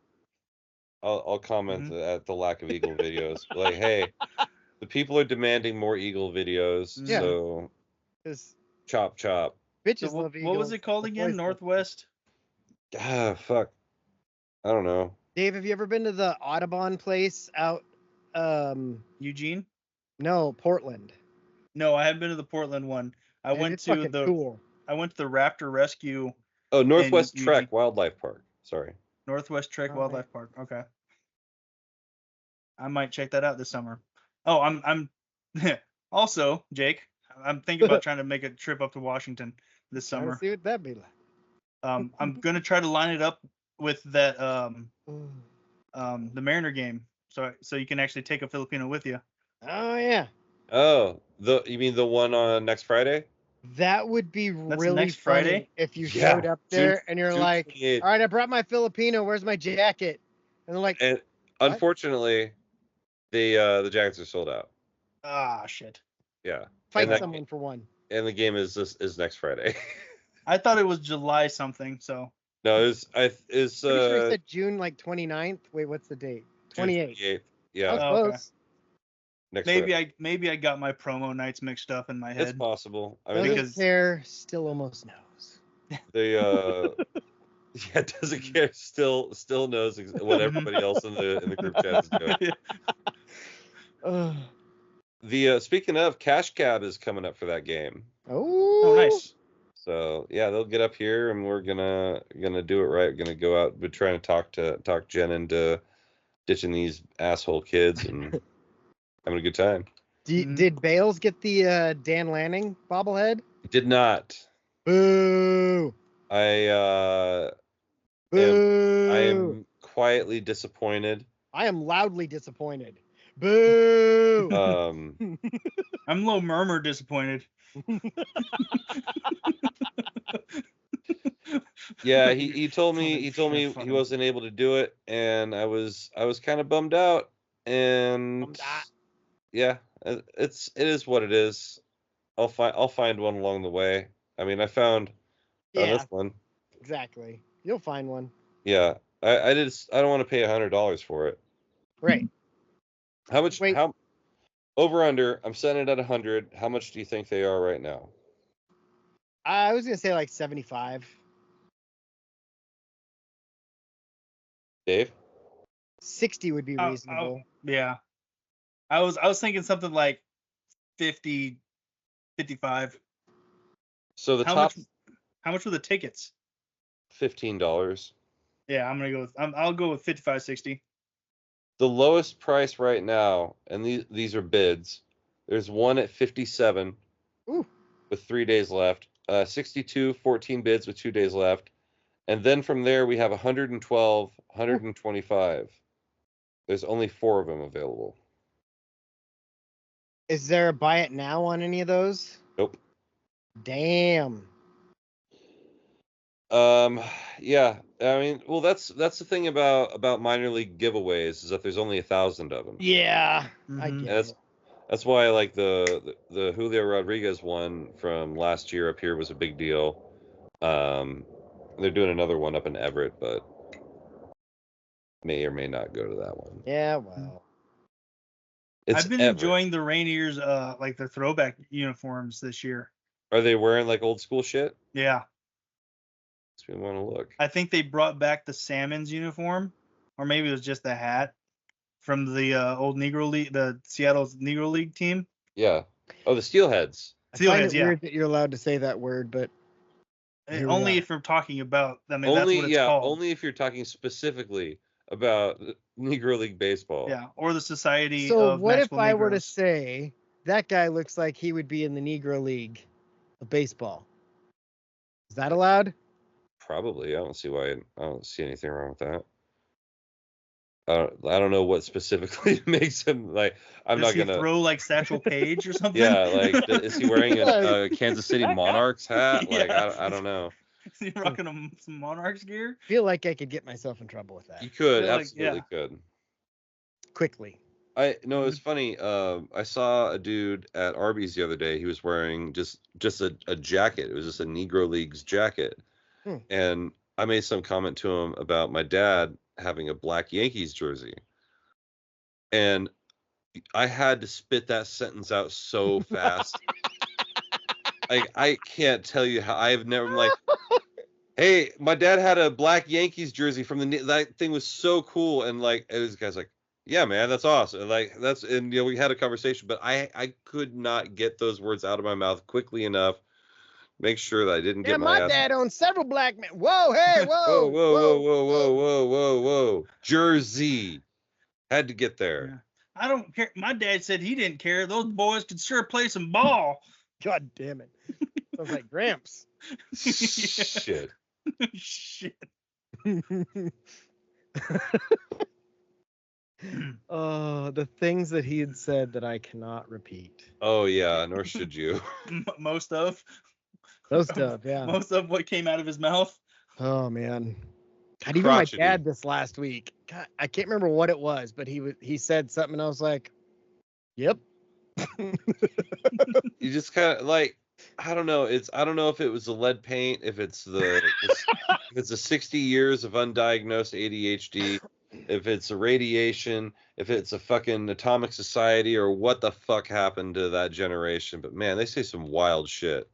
I'll comment at the lack of eagle videos. Like, hey, the people are demanding more eagle videos, so chop. Bitches So love eagles. What was it called again? Northwest? Fuck. I don't know. Dave, have you ever been to the Audubon place out Eugene? No, Portland. No, I haven't been to the Portland one. I went to the Raptor Rescue. Oh, Northwest Trek Wildlife Park. Sorry. Northwest Trek Wildlife Park. Okay. I might check that out this summer. Oh, I'm also, Jake, I'm thinking about trying to make a trip up to Washington this summer. See what that'd be like. I'm gonna try to line it up with that the Mariner game, so you can actually take a Filipino with you. Oh yeah. Oh, you mean the one on next Friday? That would be really next Friday if you showed up there and you're like, 28th. all right, I brought my Filipino. Where's my jacket? And they're like, and unfortunately, the jackets are sold out. Ah, shit. Yeah. Fight someone for one. And the game is next Friday. I thought it was July something. So. No, it's Pretty sure it said June 29th. Wait, what's the date? 28th. Yeah. Close. Okay. Maybe I got my promo nights mixed up in my head. It's possible. I mean, doesn't care, still almost knows. Doesn't care, still knows what everybody else in the group chat is doing. Speaking of, Cash Cab is coming up for that game. Oh, nice. So yeah, they'll get up here and we're gonna do it right. We're gonna go out. We're trying to talk Jen into ditching these asshole kids and having a good time. Did Bales get the Dan Lanning bobblehead? Did not. Boo. I am quietly disappointed. I am loudly disappointed. Boo. I'm low murmur disappointed. Yeah, he told me he wasn't able to do it, and I was kind of bummed out. And yeah, it is what it is. I'll find one along the way. I mean, I found this one. Exactly. You'll find one. Yeah, I don't want to pay $100 for it. Right. How much? Wait. How over under? I'm setting it at 100. How much do you think they are right now? I was gonna say like 75. Dave? 60 would be reasonable. Yeah. I was thinking something like 50, 55. So the top. How much were the tickets? $15. Yeah, I'm gonna go with. I'll go with 55, 60. The lowest price right now, and these are bids. There's one at 57. Ooh. With 3 days left. 62, 14 bids with 2 days left. And then from there we have 112, 125. There's only 4 of them available. Is there a buy it now on any of those? Nope. Damn. Yeah. I mean, well, that's the thing about minor league giveaways is that there's only 1,000 of them. Yeah. I get it. That's why like the Julio Rodriguez one from last year up here was a big deal. They're doing another one up in Everett, but may or may not go to that one. Yeah, well. I've been enjoying the Rainiers, like their throwback uniforms this year. Are they wearing like old school shit? Yeah. We want to look. I think they brought back the Salmons uniform, or maybe it was just the hat from the old Negro League, the Seattle Negro League team. Yeah. Oh, the Steelheads. I find it weird that you're allowed to say that word, but only if we're talking about. I mean, only, that's what it's called. Only if you're talking specifically about Negro League baseball. Yeah, or the Society of So what if Nashville I Negroes. were to say that guy looks like he would be in the Negro League of baseball? Is that allowed? Probably. I don't see anything wrong with that. I don't know what specifically makes him like. Does he throw like Satchel Paige or something? Yeah, like is he wearing a Kansas City Monarchs hat? Like I don't know. Is he rocking some Monarchs gear? I feel like I could get myself in trouble with that. You could absolutely could. Quickly. No, it's funny. I saw a dude at Arby's the other day. He was wearing just a jacket. It was just a Negro Leagues jacket. And I made some comment to him about my dad having a black Yankees jersey. And I had to spit that sentence out so fast. I can't tell you how I've never like, hey, my dad had a black Yankees jersey from that thing was so cool. And like, it was guys like, yeah, man, that's awesome. Like and we had a conversation, but I could not get those words out of my mouth quickly enough. Make sure that I didn't get my ass. Dad owns several black men. Whoa, hey, whoa, whoa. Jersey. Had to get there. Yeah. I don't care. My dad said he didn't care. Those boys could sure play some ball. God damn it. Sounds like Gramps. Shit. Shit. Oh, the things that he had said that I cannot repeat. Oh, yeah, nor should you. Most of. Most of, yeah. Most of what came out of his mouth. Oh, man. God, even my dad this last week. God, I can't remember what it was, but he said something and I was like, yep. You just kind of like, I don't know. I don't know if it was the lead paint, if it's the 60 years of undiagnosed ADHD, if it's the radiation, if it's a fucking atomic society, or what the fuck happened to that generation. But man, they say some wild shit.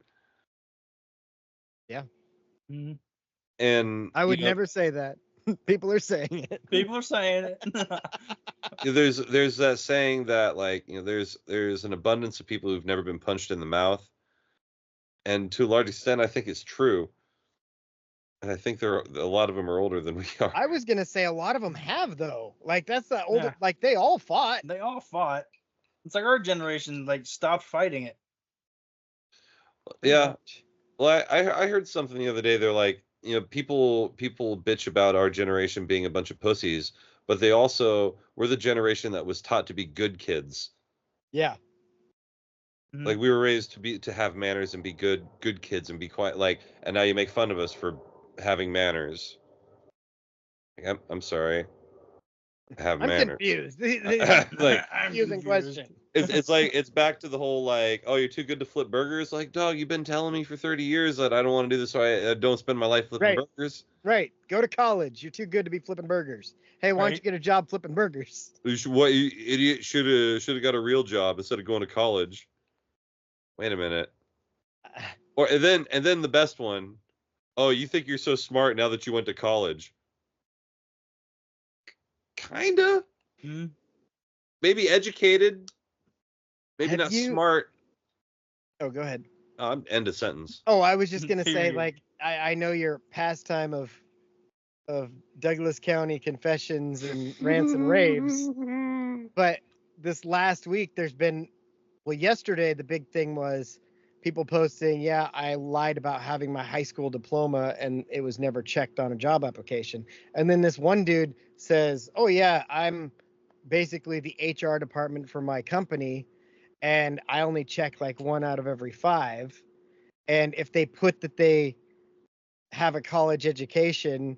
Yeah. Mm-hmm. And I would never say that. People are saying it. People are saying it. There's that saying that like, there's an abundance of people who've never been punched in the mouth. And to a large extent, I think it's true. And I think a lot of them are older than we are. I was going to say a lot of them have, though. Like, that's the older, like, they all fought. They all fought. It's like our generation, like, stopped fighting it. Yeah. Well, I heard something the other day. They're like, people bitch about our generation being a bunch of pussies, but they also were the generation that was taught to be good kids. Yeah. Like we were raised to have manners and be good kids and be quiet. Like, and now you make fun of us for having manners. Like, I'm sorry. I have manners. Confused. Like, Confusing question. It's back to the whole like, oh, you're too good to flip burgers. Like, dog, you've been telling me for 30 years that I don't want to do this, so I don't spend my life flipping burgers. Right. Go to college. You're too good to be flipping burgers. Hey, why don't you get a job flipping burgers? You idiot should have got a real job instead of going to college. Wait a minute. And then the best one. Oh, you think you're so smart now that you went to college? Kinda. Hmm. Maybe educated. Maybe not smart. Oh, go ahead. End of sentence. Oh, I was just gonna say, like, I know your pastime of Douglas County confessions and rants and raves, but this last week there's been, yesterday the big thing was people posting, yeah, I lied about having my high school diploma and it was never checked on a job application. And then this one dude says, oh yeah, I'm basically the HR department for my company and I only check like 1 out of every 5. And if they put that they have a college education,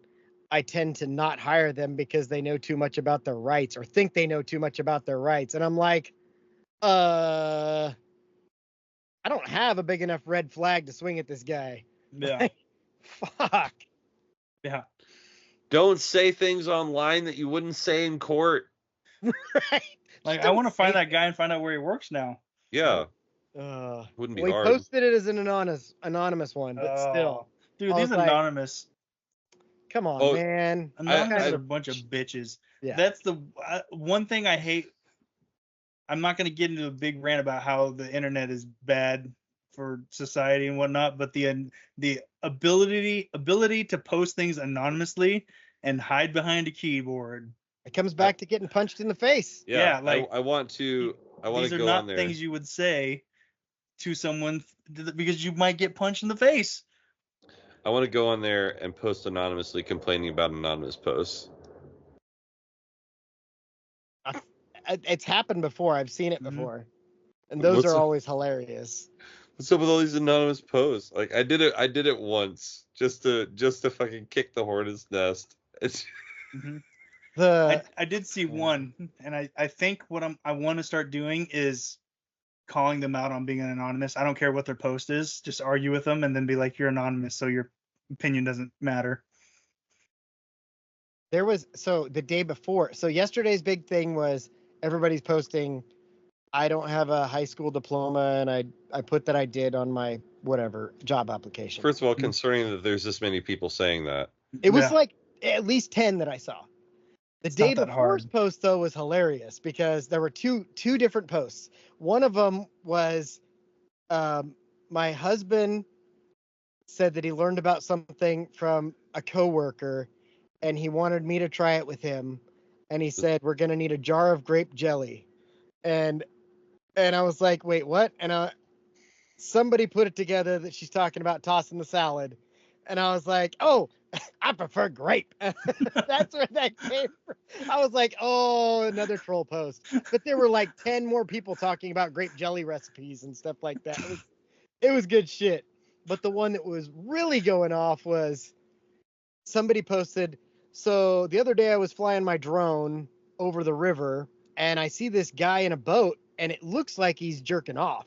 I tend to not hire them because they know too much about their rights or think they know too much about their rights. And I'm like, I don't have a big enough red flag to swing at this guy. Yeah. Like, fuck. Yeah. Don't say things online that you wouldn't say in court. Right. Like, I want to find that guy and find out where he works now. Yeah. Wouldn't be hard. We posted it as an anonymous one, but still. Dude, these anonymous. Come on, man. Anonymous are a bunch of bitches. Yeah. That's the one thing I hate. I'm not going to get into a big rant about how the internet is bad for society and whatnot, but the ability to post things anonymously and hide behind a keyboard. It comes back to getting punched in the face. Yeah, like I want to go on there. These are not things you would say to someone because you might get punched in the face. I want to go on there and post anonymously complaining about anonymous posts. It's happened before. I've seen it before. And those are always hilarious. What's up with all these anonymous posts? Like I did it once just to fucking kick the hornet's nest. I did see one, and I think what I want to start doing is calling them out on being an anonymous. I don't care what their post is, just argue with them and then be like, you're anonymous, so your opinion doesn't matter. There was, the day before, yesterday's big thing was everybody's posting, I don't have a high school diploma, and I put that I did on my whatever job application. First of all, concerning that there's this many people saying that. It was like at least 10 that I saw. The day before's post, though, was hilarious because there were two different posts. One of them was my husband said that he learned about something from a coworker and he wanted me to try it with him. And he said, we're going to need a jar of grape jelly. And I was like, wait, what? And somebody put it together that she's talking about tossing the salad. And I was like, oh, I prefer grape. That's where that came from. I was like, oh, another troll post. But there were like 10 more people talking about grape jelly recipes and stuff like that. It was good shit. But the one that was really going off was somebody posted, so the other day I was flying my drone over the river and I see this guy in a boat and it looks like he's jerking off.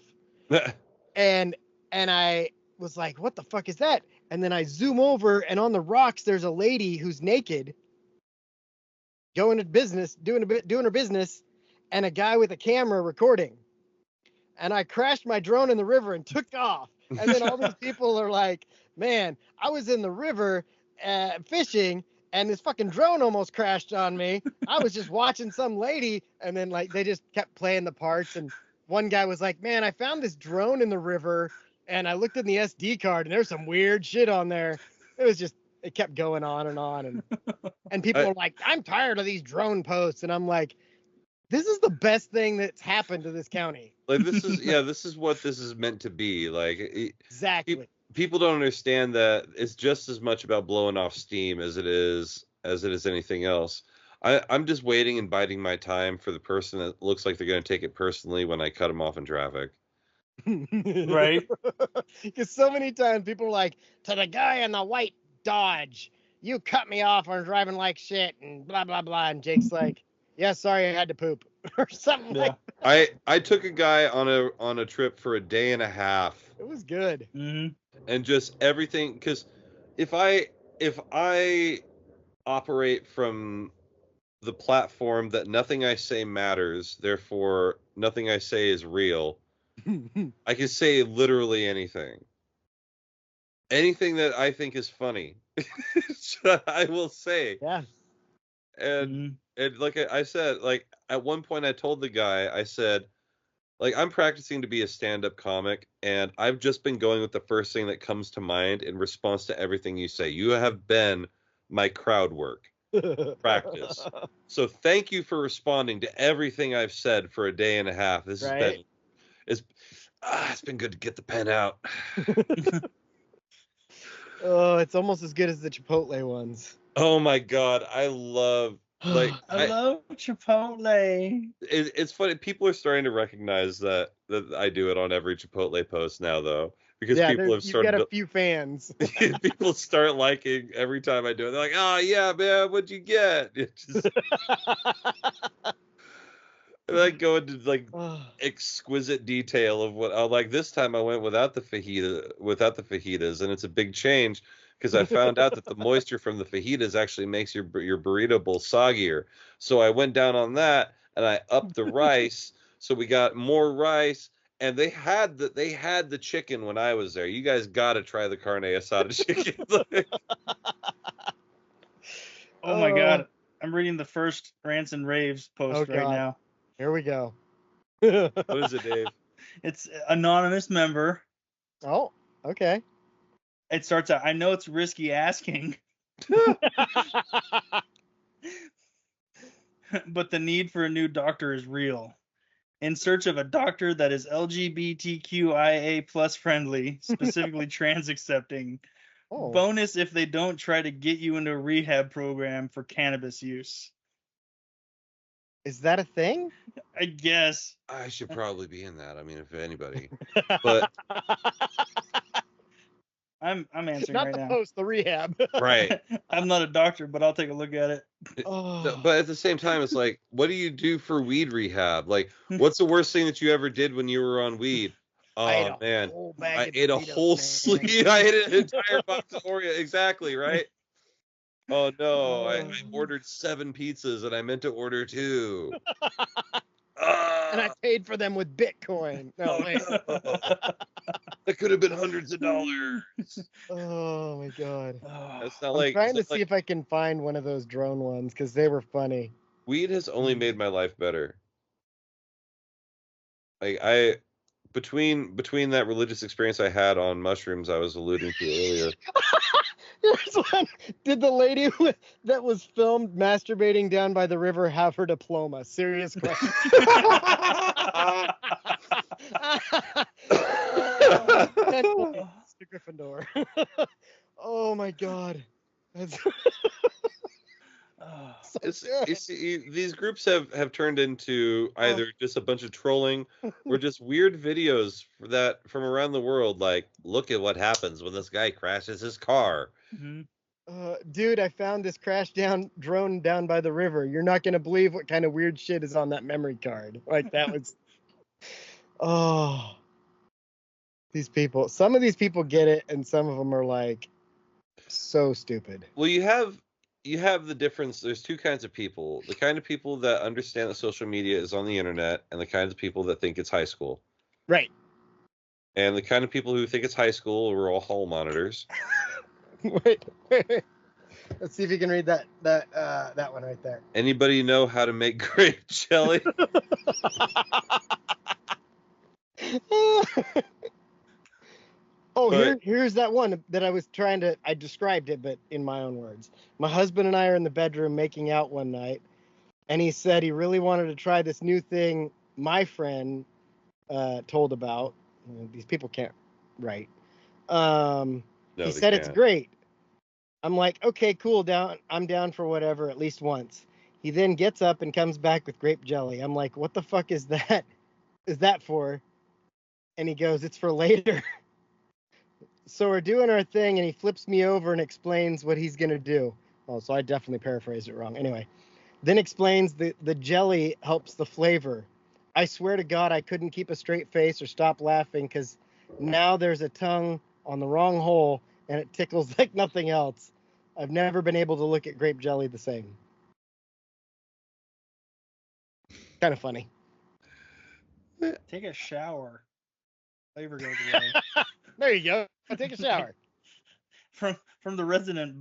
and I was like, what the fuck is that? And then I zoom over and on the rocks, there's a lady who's naked going to business, doing her business, and a guy with a camera recording. And I crashed my drone in the river and took off. And then all these people are like, man, I was in the river fishing and this fucking drone almost crashed on me. I was just watching some lady. And then like, they just kept playing the parts. And one guy was like, man, I found this drone in the river and I looked in the SD card and there's some weird shit on there. It kept going on. And people are like, I'm tired of these drone posts. And I'm like, this is the best thing that's happened to this county. Like this is what this is meant to be. Like exactly. People don't understand that it's just as much about blowing off steam as it is anything else. I'm just waiting and biding my time for the person that looks like they're going to take it personally when I cut them off in traffic. Right? Because so many times people are like, to the guy in the white Dodge, you cut me off on driving like shit and blah, blah, blah. And Jake's like, yeah, sorry, I had to poop. or something like that. I took a guy on a trip for a day and a half. It was good. Mm-hmm. And just everything, because if I operate from the platform that nothing I say matters, therefore nothing I say is real, I can say literally anything. Anything that I think is funny, I will say. Yeah. And like I said, like at one point I told the guy, I said, like, I'm practicing to be a stand-up comic, and I've just been going with the first thing that comes to mind in response to everything you say. You have been my crowd work practice. So thank you for responding to everything I've said for a day and a half. This has been it's been good to get the pen out. Oh, it's almost as good as the Chipotle ones. Oh my God, I love I love Chipotle. It's funny. People are starting to recognize that I do it on every Chipotle post now, though, because people have started. You've got a few fans. People start liking every time I do it. They're like, "Oh yeah, man, what'd you get?" It's just like go into like exquisite detail of what. Like this time I went without the fajitas, and it's a big change. Because I found out that the moisture from the fajitas actually makes your burrito bowl soggier. So I went down on that, and I upped the rice. So we got more rice, and they had the chicken when I was there. You guys got to try the carne asada chicken. Oh my God, I'm reading the first Rants and Raves post right now. Here we go. What is it, Dave? It's anonymous member. Oh, okay. It starts out, I know it's risky asking, but the need for a new doctor is real. In search of a doctor that is LGBTQIA plus friendly, specifically trans accepting. Oh. Bonus if they don't try to get you into a rehab program for cannabis use. Is that a thing? I guess. I should probably be in that. I mean, if anybody. But I'm answering not right the now. post, the rehab. Right. I'm not a doctor, but I'll take a look at it. But at the same time, it's like, what do you do for weed rehab? Like, what's the worst thing that you ever did when you were on weed? Oh man, I ate a whole sleeve. I ate an entire box of Oreo. Exactly, right? Oh no, I ordered 7 pizzas and I meant to order 2. And I paid for them with Bitcoin. No, wait. That could have been hundreds of dollars. Oh my God. That's not I'm trying to see if I can find one of those drone ones because they were funny. Weed has only made my life better. Like between that religious experience I had on mushrooms I was alluding to earlier. Here's one. Did the lady that was filmed masturbating down by the river have her diploma? Serious question. Mr. Gryffindor. Oh my God. That's You see, these groups have turned into either just a bunch of trolling or just weird videos from around the world. Like, look at what happens when this guy crashes his car. Mm-hmm. Dude, I found this drone down by the river. You're not gonna believe what kind of weird shit is on that memory card. Like that was. Oh. These people. Some of these people get it, and some of them are like so stupid. Well, you have the difference. There's 2 kinds of people. The kind of people that understand that social media is on the internet, and the kinds of people that think it's high school. Right. And the kind of people who think it's high school are all hall monitors. Wait. Let's see if you can read that one right there. Anybody know how to make grape jelly? Here's that one that I described it, but in my own words. My husband and I are in the bedroom making out one night, and he said he really wanted to try this new thing my friend told about. These people can't write. He said it's great. I'm like, okay, cool, I'm down for whatever, at least once. He then gets up and comes back with grape jelly. I'm like, what the fuck is that? Is that for? And he goes, it's for later. So we're doing our thing, and he flips me over and explains what he's going to do. Oh, so I definitely paraphrased it wrong. Anyway, Then explains the jelly helps the flavor. I swear to God, I couldn't keep a straight face or stop laughing because now there's a tongue on the wrong hole and it tickles like nothing else. I've never been able to look at grape jelly the same. Kind of funny. Take a shower. Flavor goes away. There you go. I'll take a shower. From the resident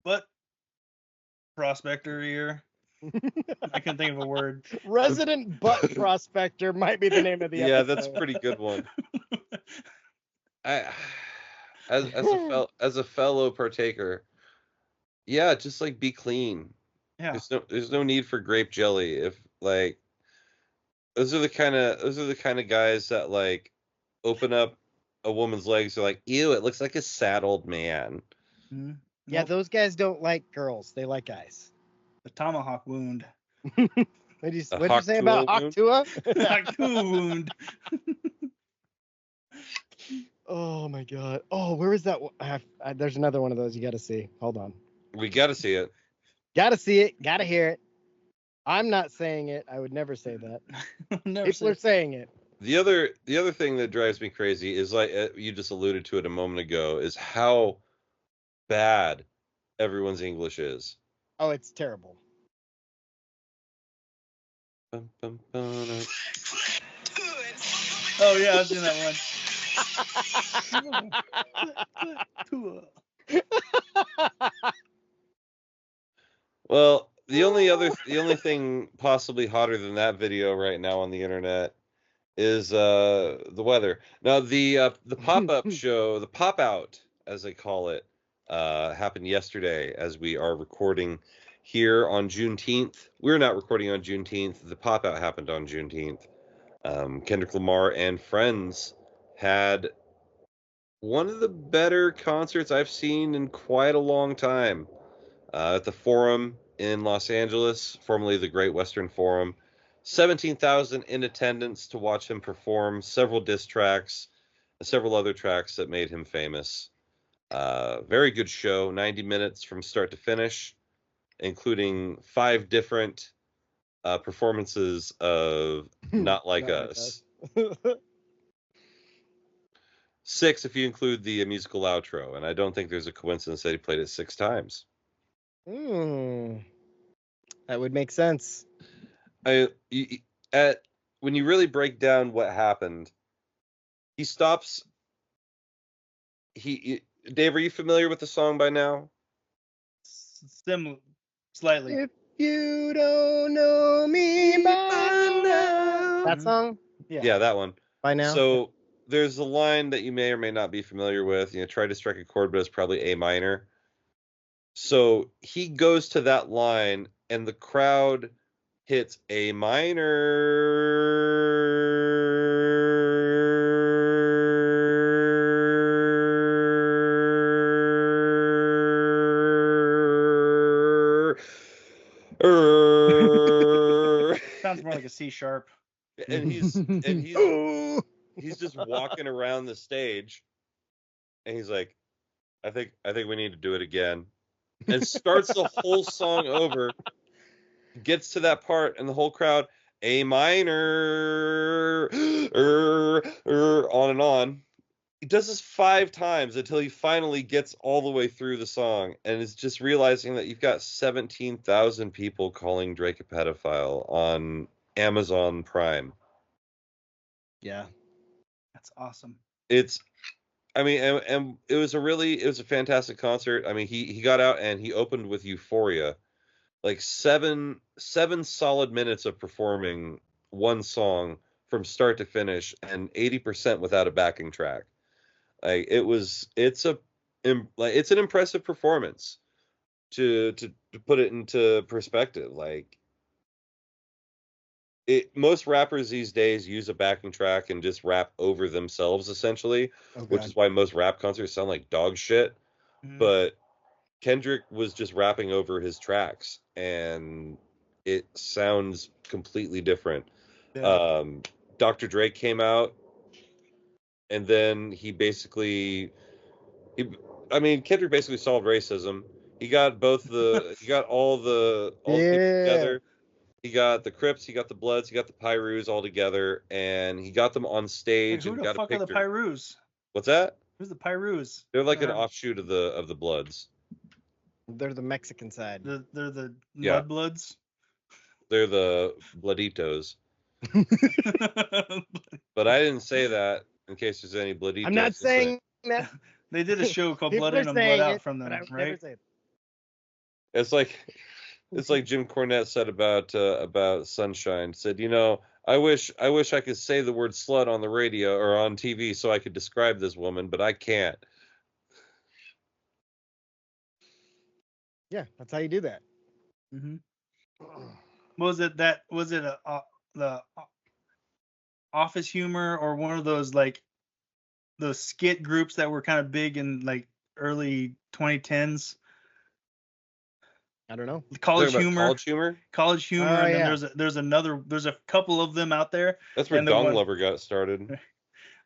butt prospector here. I couldn't think of a word. Resident butt prospector might be the name of the episode. Yeah, that's a pretty good one. As a fellow partaker, yeah, just like be clean. Yeah. There's no need for grape jelly. If like those are the kind of guys that like open up a woman's legs. They're like, ew, it looks like a sad old man. Mm-hmm. Yeah, those guys don't like girls. They like guys. The tomahawk wound. What'd you say about Hawktua? Hawktua wound. Oh my God. Oh, where is that? There's another one of those you got to see. Hold on. We got to see it. Got to see it. Got to hear it. I'm not saying it. I would never say that. People are saying it. The other thing that drives me crazy is, like you just alluded to it a moment ago, is how bad everyone's English is. Oh, it's terrible. Oh yeah, I've seen that one. Well, the only thing possibly hotter than that video right now on the internet is the weather. Now the pop-up show, the pop-out as they call it, happened yesterday as we are recording here on Juneteenth. We're not recording on Juneteenth. The pop-out happened on Juneteenth. Kendrick Lamar and friends had one of the better concerts I've seen in quite a long time. At the Forum in Los Angeles, formerly the Great Western Forum. 17,000 in attendance to watch him perform several diss tracks and several other tracks that made him famous. Very good show, 90 minutes from start to finish, including 5 different performances of Not Like Us. 6 if you include the musical outro, and I don't think there's a coincidence that he played it 6 times. That would make sense. When you really break down what happened, he stops. Dave, are you familiar with the song by now? Slightly. If you don't know me by now. That song? Yeah, that one. By now. So there's a line that you may or may not be familiar with. Try to strike a chord, but it's probably A minor. So he goes to that line, and the crowd hits A minor. Sounds more like a C sharp. And he's just walking around the stage, and he's like, I think we need to do it again. And starts the whole song over, gets to that part, and the whole crowd, A minor, on and on. He does this 5 times until he finally gets all the way through the song, and is just realizing that you've got 17,000 people calling Drake a pedophile on Amazon Prime. Yeah. That's awesome. And it was a fantastic concert. I mean, he got out and he opened with Euphoria, like 7 solid minutes of performing one song from start to finish, and 80% without a backing track. Like it's an impressive performance to put it into perspective. Like most rappers these days use a backing track and just rap over themselves, essentially, which is why most rap concerts sound like dog shit. Mm-hmm. But Kendrick was just rapping over his tracks, and it sounds completely different. Yeah. Dr. Drake came out, and then Kendrick basically solved racism. He got all the people together. He got the Crips, he got the Bloods, he got the Pyrus all together, and he got them on stage. Wait, who and the got fuck a are the picture. Pyrus? What's that? Who's the Pyrus? They're like an offshoot of the Bloods. They're the Mexican side. They're the Mudbloods. They're the Blooditos. But I didn't say that in case there's any Blooditos. I'm not saying that. They did a show called Blood In and Blood Out from them, right? It's like Jim Cornette said about Sunshine. Said, I wish I could say the word slut on the radio or on TV so I could describe this woman, but I can't. Yeah, that's how you do that. Mm-hmm. Was it the Office Humor or one of those like those skit groups that were kind of big in like early 2010s? I don't know. College humor. Oh, and then there's a couple of them out there. That's where Dong Lover got started.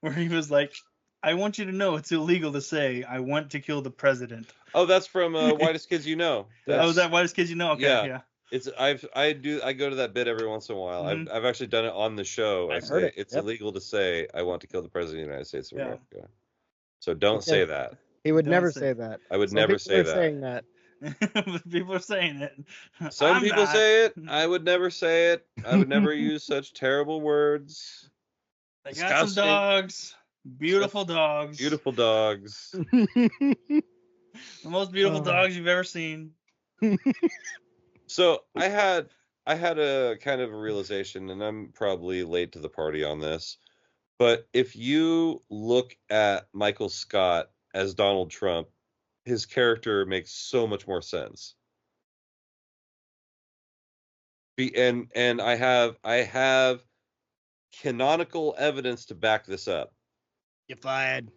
Where he was like, I want you to know it's illegal to say I want to kill the president. Oh, that's from Whitest Kids You Know. Is that Whitest Kids You Know? Okay, yeah. I go to that bit every once in a while. Mm-hmm. I've actually done it on the show. I say it's illegal to say I want to kill the president of the United States of America. So don't say that. He would never say that. I would never say that. Saying that. People are saying it. Some people say it. I would never say it. I would never use such terrible words. They got some dogs. Beautiful dogs. Beautiful dogs. The most beautiful dogs you've ever seen. So I had a kind of a realization, and I'm probably late to the party on this, but if you look at Michael Scott as Donald Trump, his character makes so much more sense. And I have canonical evidence to back this up. You're fired.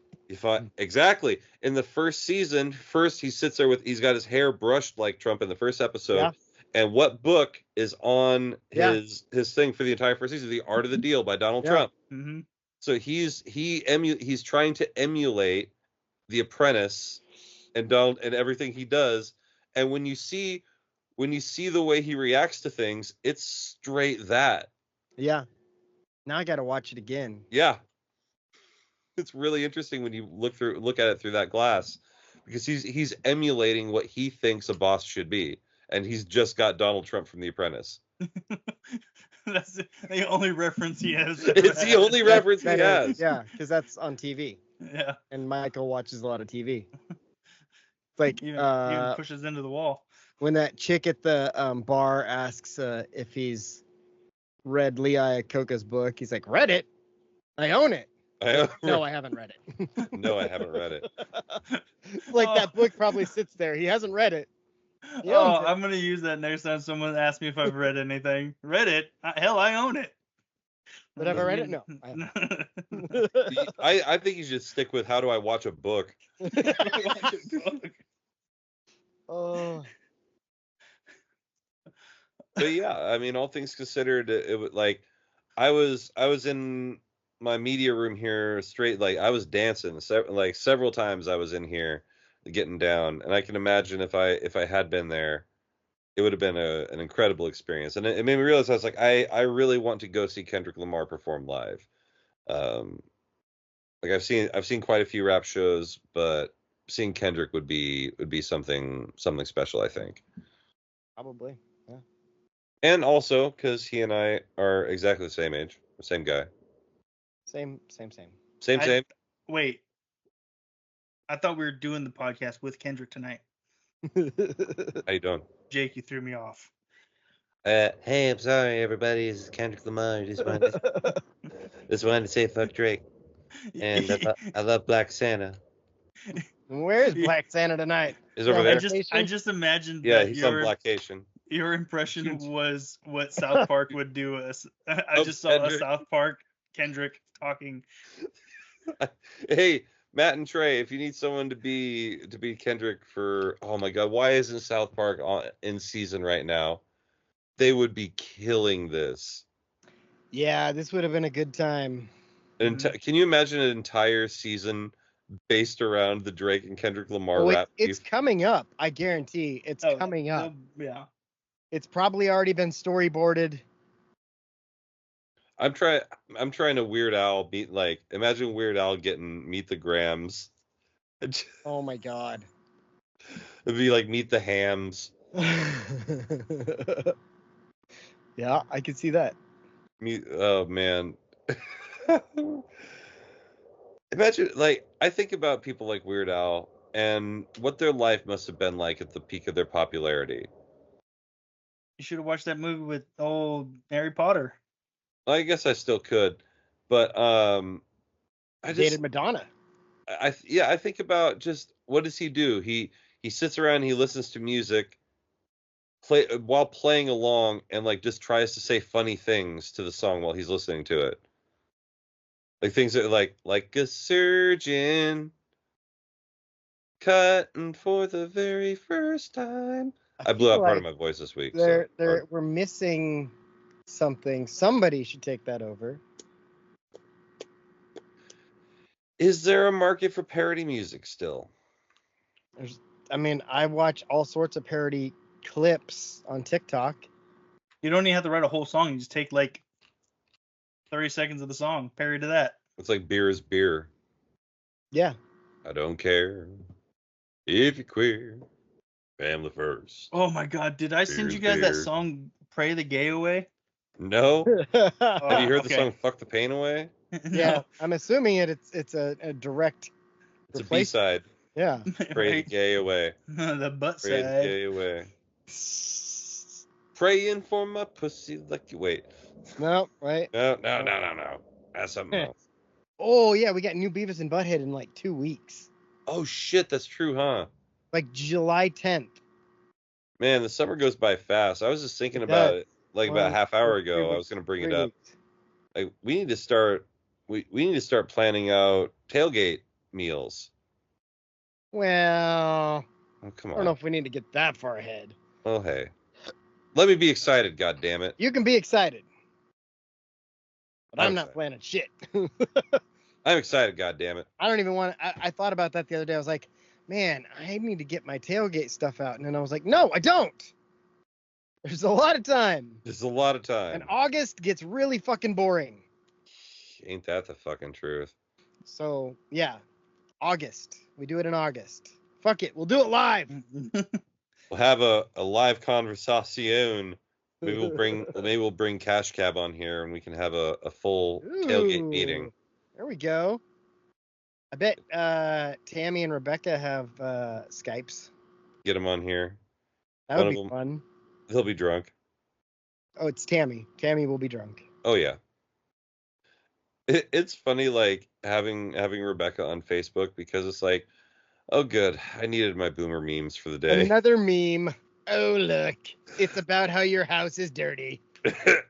Exactly. In the first season, he sits there he's got his hair brushed like Trump in the first episode. Yeah. And what book is on his thing for the entire first season? The Art of the Deal by Donald Trump. Mm-hmm. So he's trying to emulate The Apprentice and everything he does. And when you see the way he reacts to things, it's straight that. Yeah. Now I got to watch it again. Yeah. It's really interesting when you look at it through that glass, because he's emulating what he thinks a boss should be, and he's just got Donald Trump from The Apprentice. That's the only reference he has. It's the only reference he has. Yeah, because that's on TV. Yeah. And Michael watches a lot of TV. Like even pushes into the wall. When that chick at the bar asks if he's read Lee Iacocca's book, he's like, "Read it? I own it." No, I haven't read it. No, I haven't read it. Like that book probably sits there. He hasn't read it. I'm gonna use that next time someone asks me if I've read anything. Read it? Hell, I own it. But have I read it? No. I think you should stick with how do I watch a book. Oh. But yeah, I mean, all things considered, it was like I was in my media room here straight, like I was dancing several times. I was in here getting down, and I can imagine if I had been there, it would have been an incredible experience. And it made me realize I was like, I really want to go see Kendrick Lamar perform live. Like I've seen quite a few rap shows, but seeing Kendrick would be something special, I think. Probably, yeah. And also because he and I are exactly the same age, same guy. Same. Wait, I thought we were doing the podcast with Kendrick tonight. How you doing? Jake, you threw me off. Hey, I'm sorry, everybody. This is Kendrick Lamar. Just wanted to say fuck Drake. And I love Black Santa. Where is Black Santa tonight? Is over there. I just imagined. Yeah, he's on Blackcation. Your impression was what South Park would do. I just saw Kendrick. A South Park Kendrick talking. Hey, Matt and Trey, if you need someone to be Kendrick for, oh my God, why isn't South Park in season right now? They would be killing this. Yeah, this would have been a good time. Can you imagine an entire season based around the Drake and Kendrick Lamar rap. It's coming up. I guarantee it's coming up. Yeah. It's probably already been storyboarded. I'm trying to Weird Al imagine Weird Al getting Meet the Grams. Oh my god. It'd be like Meet the Hams. Yeah, I can see that. Oh man. Imagine, I think about people like Weird Al and what their life must have been like at the peak of their popularity. You should have watched that movie with old Harry Potter. I guess I still could, but I dated Madonna. I think about just what does he do? He sits around, he listens to music, while playing along, and just tries to say funny things to the song while he's listening to it. Like things that like a surgeon cutting for the very first time. I blew out part of my voice this week. We're missing something. Somebody should take that over. Is there a market for parody music still? I watch all sorts of parody clips on TikTok. You don't even have to write a whole song. You just take 30 seconds of the song, parody to that. It's like beer is beer. Yeah. I don't care if you're queer. Family first. Oh my god, did I send you guys that song Pray the Gay Away? No. Have you heard the song Fuck the Pain Away? Yeah, I'm assuming it's a direct. It's a B-side. Yeah. Pray the gay away. The butt Pray side. the gay away. Praying for my pussy wait. No, right? No. That's something else. Oh yeah, we got new Beavis and Butthead in 2 weeks. Oh shit, that's true, huh? July 10th. Man, the summer goes by fast. I was just thinking about it about a half hour ago. I was gonna bring it up. We need to start planning out tailgate meals. Well, come on. I don't know if we need to get that far ahead. Oh hey. Let me be excited, goddammit. You can be excited. But I'm not excited. planning shit. I'm excited, goddammit. I don't even want to. I thought about that the other day. I was like, man, I need to get my tailgate stuff out. And then I was like, no, I don't. There's a lot of time. And August gets really fucking boring. Ain't that the fucking truth? So, yeah. August. We do it in August. Fuck it. We'll do it live. We'll have a live conversation. Maybe we'll bring Cash Cab on here and we can have a full tailgate meeting. There we go. I bet Tammy and Rebecca have Skypes. Get them on here. That would be fun. They'll be drunk. Oh, it's Tammy. Tammy will be drunk. Oh yeah. It's funny having Rebecca on Facebook because it's oh good, I needed my boomer memes for the day. Another meme. Oh look, it's about how your house is dirty.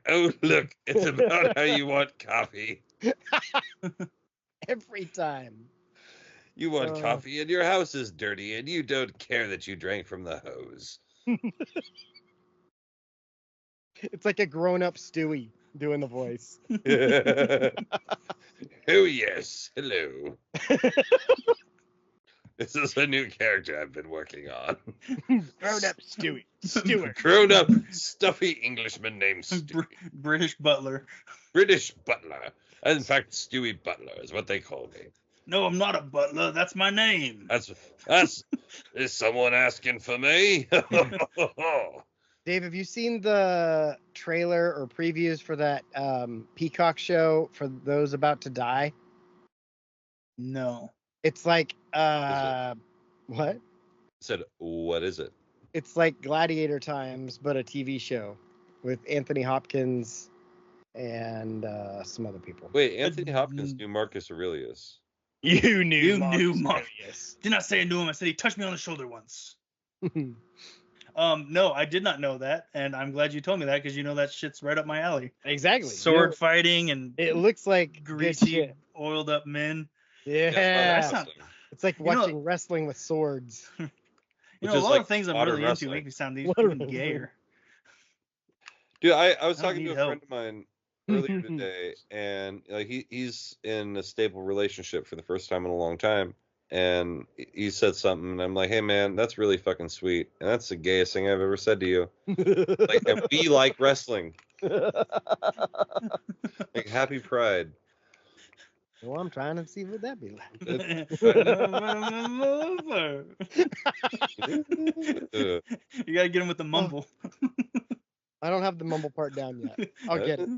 Oh look, it's about how you want coffee. Every time. You want coffee and your house is dirty and you don't care that you drank from the hose. It's like a grown-up Stewie doing the voice. Oh yes, hello. This is a new character I've been working on. Grown-up Stewie. Stewart. Grown-up stuffy Englishman named Stewie. British butler. British butler. In fact, Stewie Butler is what they call me. No, I'm not a butler. That's my name. Is someone asking for me? Dave, have you seen the trailer or previews for that Peacock show for those about to die? No. It's like what? Said what is it? It's like Gladiator Times, but a TV show with Anthony Hopkins and some other people. Wait, Anthony Hopkins knew Marcus Aurelius. You knew Marcus. Did not say I knew him. I said he touched me on the shoulder once. No, I did not know that, and I'm glad you told me that because that shit's right up my alley. Exactly. Sword fighting and it looks like greasy, oiled up men. Yeah. It's like watching wrestling with swords. A lot of things I'm really into make me sound even gayer. Dude, I was talking to a friend of mine earlier today, and he's in a stable relationship for the first time in a long time, and you said something, and I'm like, hey man, that's really fucking sweet, and that's the gayest thing I've ever said to you. Like, and we like wrestling. Like, happy Pride. Well, I'm trying to see what that be like. You gotta get him with the mumble. I don't have the mumble part down yet. I'll get it.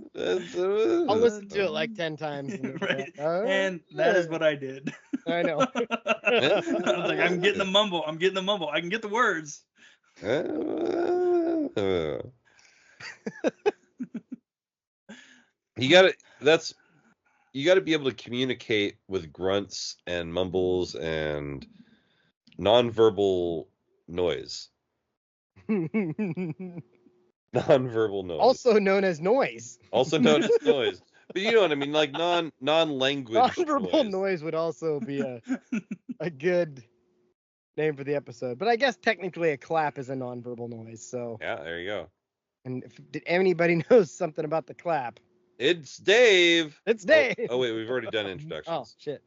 I'll listen to it like 10 times. Right. And that is what I did. I know. I was like, I'm getting the mumble. I can get the words. You gotta be able to communicate with grunts and mumbles and nonverbal noise. Nonverbal noise. Also known as noise. Also known as noise. But you know what I mean, like non-language. Nonverbal noise would also be a good name for the episode. But I guess technically a clap is a nonverbal noise. So yeah, there you go. And did anybody knows something about the clap? It's Dave. It's Dave. Oh wait, we've already done introductions. Oh shit.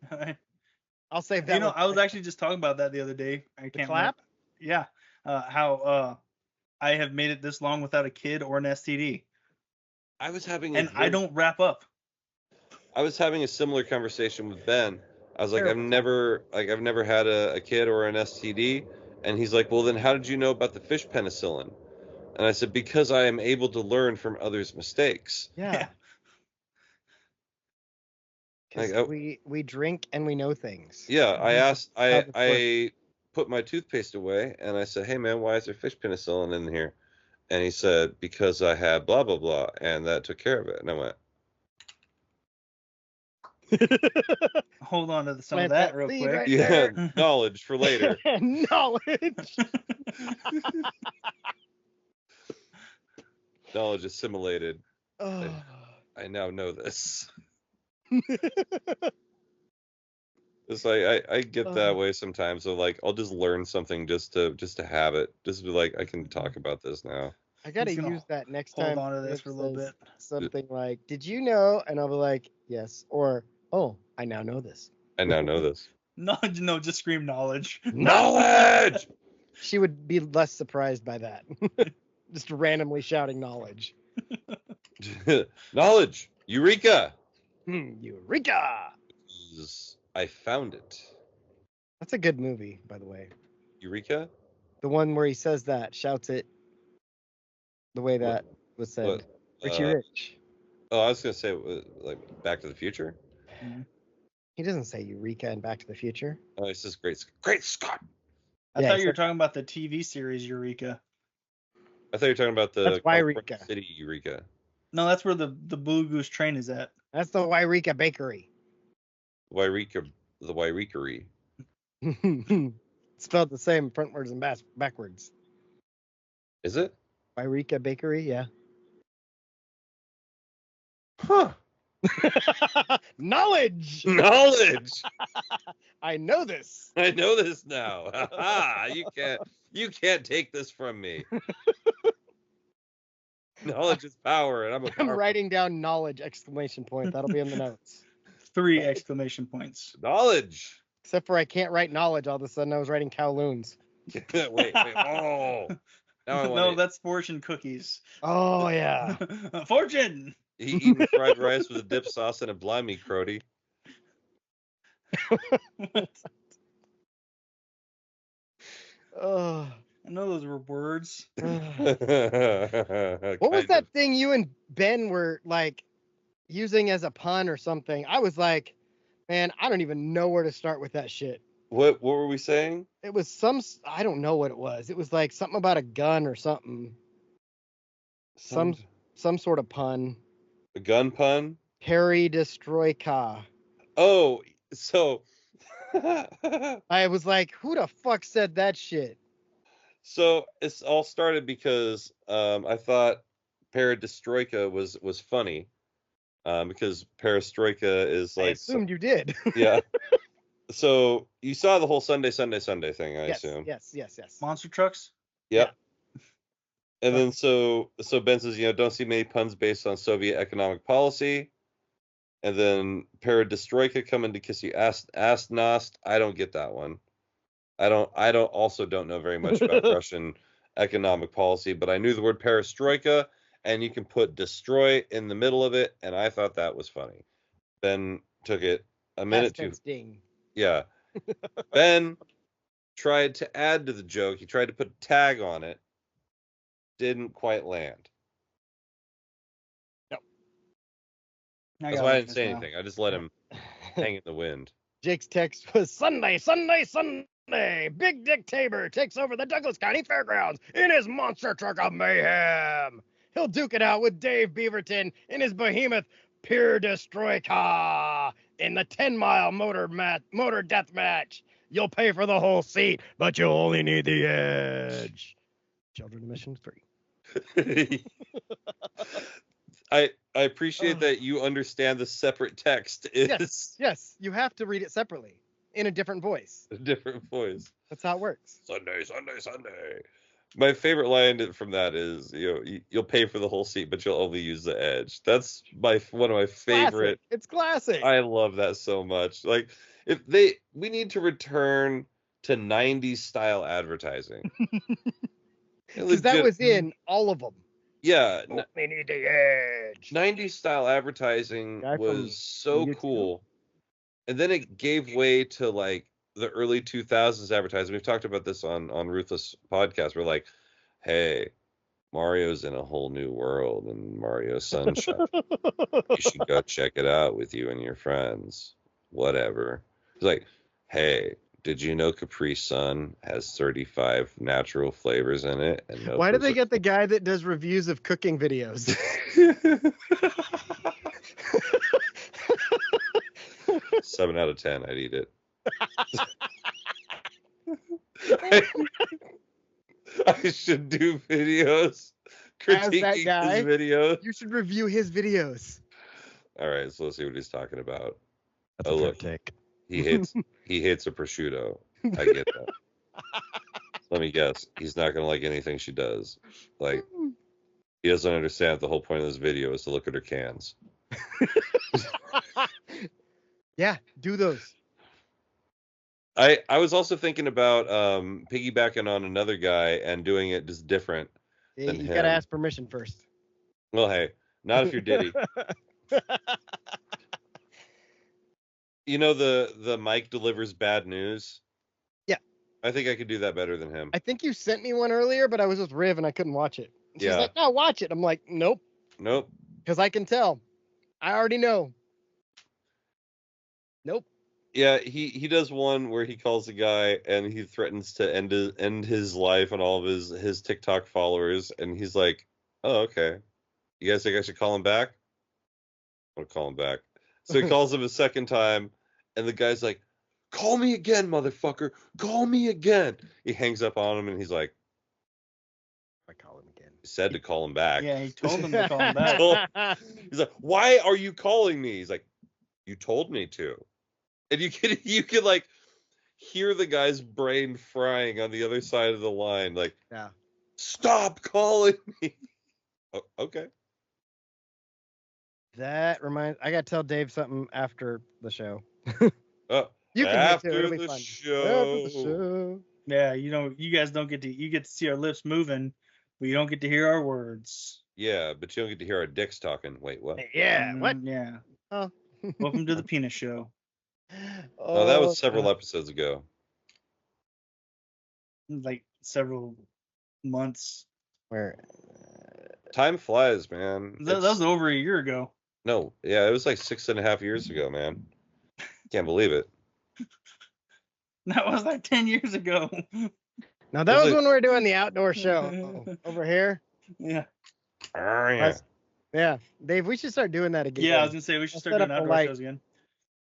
I'll save that. I was actually just talking about that the other day. I can't clap. Yeah. How I have made it this long without a kid or an STD. I don't wrap up. I was having a similar conversation with Ben. I was like, I've never had a kid or an STD, and he's like, well, then how did you know about the fish penicillin? And I said, because I am able to learn from others' mistakes. Yeah. Because we drink and we know things. Yeah, I put my toothpaste away and I said, hey man, why is there fish penicillin in here? And he said, because I had blah blah blah, and that took care of it. And I went, hold on to some of that real quick. Right yeah, knowledge for later. Knowledge. Knowledge assimilated. Oh. I now know this. It's like I get that way sometimes. So like I'll just learn something just to have it. Just be like, I can talk about this now. I gotta use that next time. Hold on to this for a little bit. Something like, did you know? And I'll be like, yes. Or, oh, I now know this. I now know this. No, just scream knowledge. Knowledge! She would be less surprised by that. Just randomly shouting knowledge. Knowledge! Eureka! Eureka! I found it. That's a good movie, by the way. Eureka? The one where he says that, shouts it the way that was said. What? Richie Rich. Oh, I was going to say, like, Back to the Future? Mm-hmm. He doesn't say Eureka in Back to the Future. Oh, he says Great Scott. I thought you were talking about the TV series Eureka. I thought you were talking about the Yreka. City Eureka. No, that's where the Blue Goose train is at. That's the Yreka Bakery. The Yreka-ry. Spelled the same frontwards and backwards. Is it? Yreka Bakery, yeah. Huh. Knowledge! I know this. I know this now. You can't take this from me. Knowledge is power, and I'm writing down knowledge! Exclamation point. That'll be in the notes. 3 exclamation points. Knowledge. Except for I can't write knowledge. All of a sudden, I was writing Kowloons. wait. Oh. No, that's fortune cookies. Oh yeah. Fortune. Eating fried rice with a dip sauce and a blimey, Crody. Oh. I know those were words. What was that thing you and Ben were like using as a pun or something? I was like, man, I don't even know where to start with that shit. What were we saying? It was I don't know what it was. It was like something about a gun or something. Some sort of pun. A gun pun? Harry Destroy Ka. Oh, so I was like, who the fuck said that shit? So it's all started because I thought Perestroika was funny because Perestroika is like. I assumed you did. Yeah. So you saw the whole Sunday thing, I assume. Yes. Monster trucks. Yep. Yeah. And then so Ben says, don't see many puns based on Soviet economic policy. And then Peredestroika coming to kiss you Nost. I don't get that one. I don't know very much about Russian economic policy, but I knew the word perestroika, and you can put destroy in the middle of it, and I thought that was funny. Ben took it a minute to ding. Yeah. Ben tried to add to the joke. He tried to put a tag on it. Didn't quite land. No. That's why I didn't say anything. I just let him hang in the wind. Jake's text was Sunday. Big Dick Tabor takes over the Douglas County Fairgrounds in his monster truck of mayhem. He'll duke it out with Dave Beaverton in his behemoth Peredestroika in the 10-mile motor death match. You'll pay for the whole seat, but you'll only need the edge. Children admission free. I appreciate that you understand the separate text is. Yes, you have to read it separately in a different voice. A different voice. That's how it works. Sunday. My favorite line from that is, you'll pay for the whole seat, but you'll only use the edge. That's one of my favorite. It's classic. I love that so much. Like, we need to return to 90s style advertising. Because that was in all of them. Yeah. We need the edge. 90s style advertising was so cool. And then it gave way to like the early 2000s advertising. We've talked about this on Ruthless Podcast. We're like, hey, Mario's in a whole new world and Mario Sunshine. You should go check it out with you and your friends. Whatever. It's like, hey, did you know Capri Sun has 35 natural flavors in it? And no Why did they get the guy that does reviews of cooking videos? 7 out of 10, I'd eat it. I should do videos critiquing his videos. You should review his videos. All right, so let's see what he's talking about. That's look, take. He hates a prosciutto. I get that. Let me guess. He's not gonna like anything she does. Like, he doesn't understand that the whole point of this video is to look at her cans. Yeah, do those. I was also thinking about piggybacking on another guy and doing it just different. Yeah, you gotta ask permission first. Well, hey, not if you're Diddy. You know the Mike delivers bad news? Yeah. I think I could do that better than him. I think you sent me one earlier, but I was with Riv and I couldn't watch it. And she's like, no, watch it. I'm like, nope. Because I can tell. I already know. Nope. Yeah, he does one where he calls a guy and he threatens to end his life and all of his TikTok followers, and he's like, oh, okay. You guys think I should call him back? I'm gonna call him back. So he calls him a second time, and the guy's like, call me again, motherfucker. Call me again. He hangs up on him, and he's like, I call him again. He said to call him back. Yeah, he told him to call him back. He's like, why are you calling me? He's like, you told me to. And you can like hear the guy's brain frying on the other side of the line. Like, yeah, stop calling me. Oh, okay. That reminds. I gotta tell Dave something after the show. You can after the show. After the show. Yeah, you guys don't get to. You get to see our lips moving, but you don't get to hear our words. Yeah, but you don't get to hear our dicks talking. Wait, what? Yeah, what? Yeah. Oh. Welcome to the Penis Show. Oh, that was several episodes ago. Like several months. Where? Time flies, man. That was over a year ago. No, yeah, it was like 6.5 years ago, man. Can't believe it. That was like 10 years ago. No, that was when we were doing the outdoor show over here. Yeah. Yeah, Dave, we should start doing that again. Yeah, I was gonna say we should start doing outdoor shows again.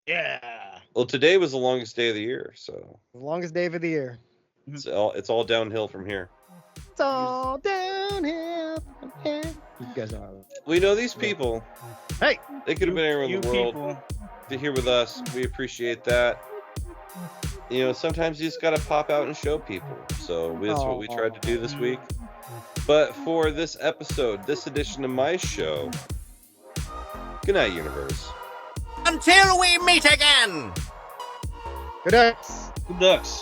Yeah. Well, today was the longest day of the year, so. The longest day of the year. It's all downhill from here. It's all downhill from here. You guys are. We know these people. Hey, they could have been anywhere in the world people. To here with us. We appreciate that. You know, sometimes you just gotta pop out and show people. So that's what we tried to do this week. But for this episode, this edition of my show, good night, universe. Until we meet again. Good ducks. Good ducks.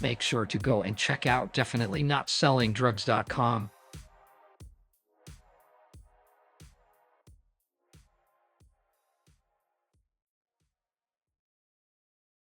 Make sure to go and check out definitelynotsellingdrugs.com.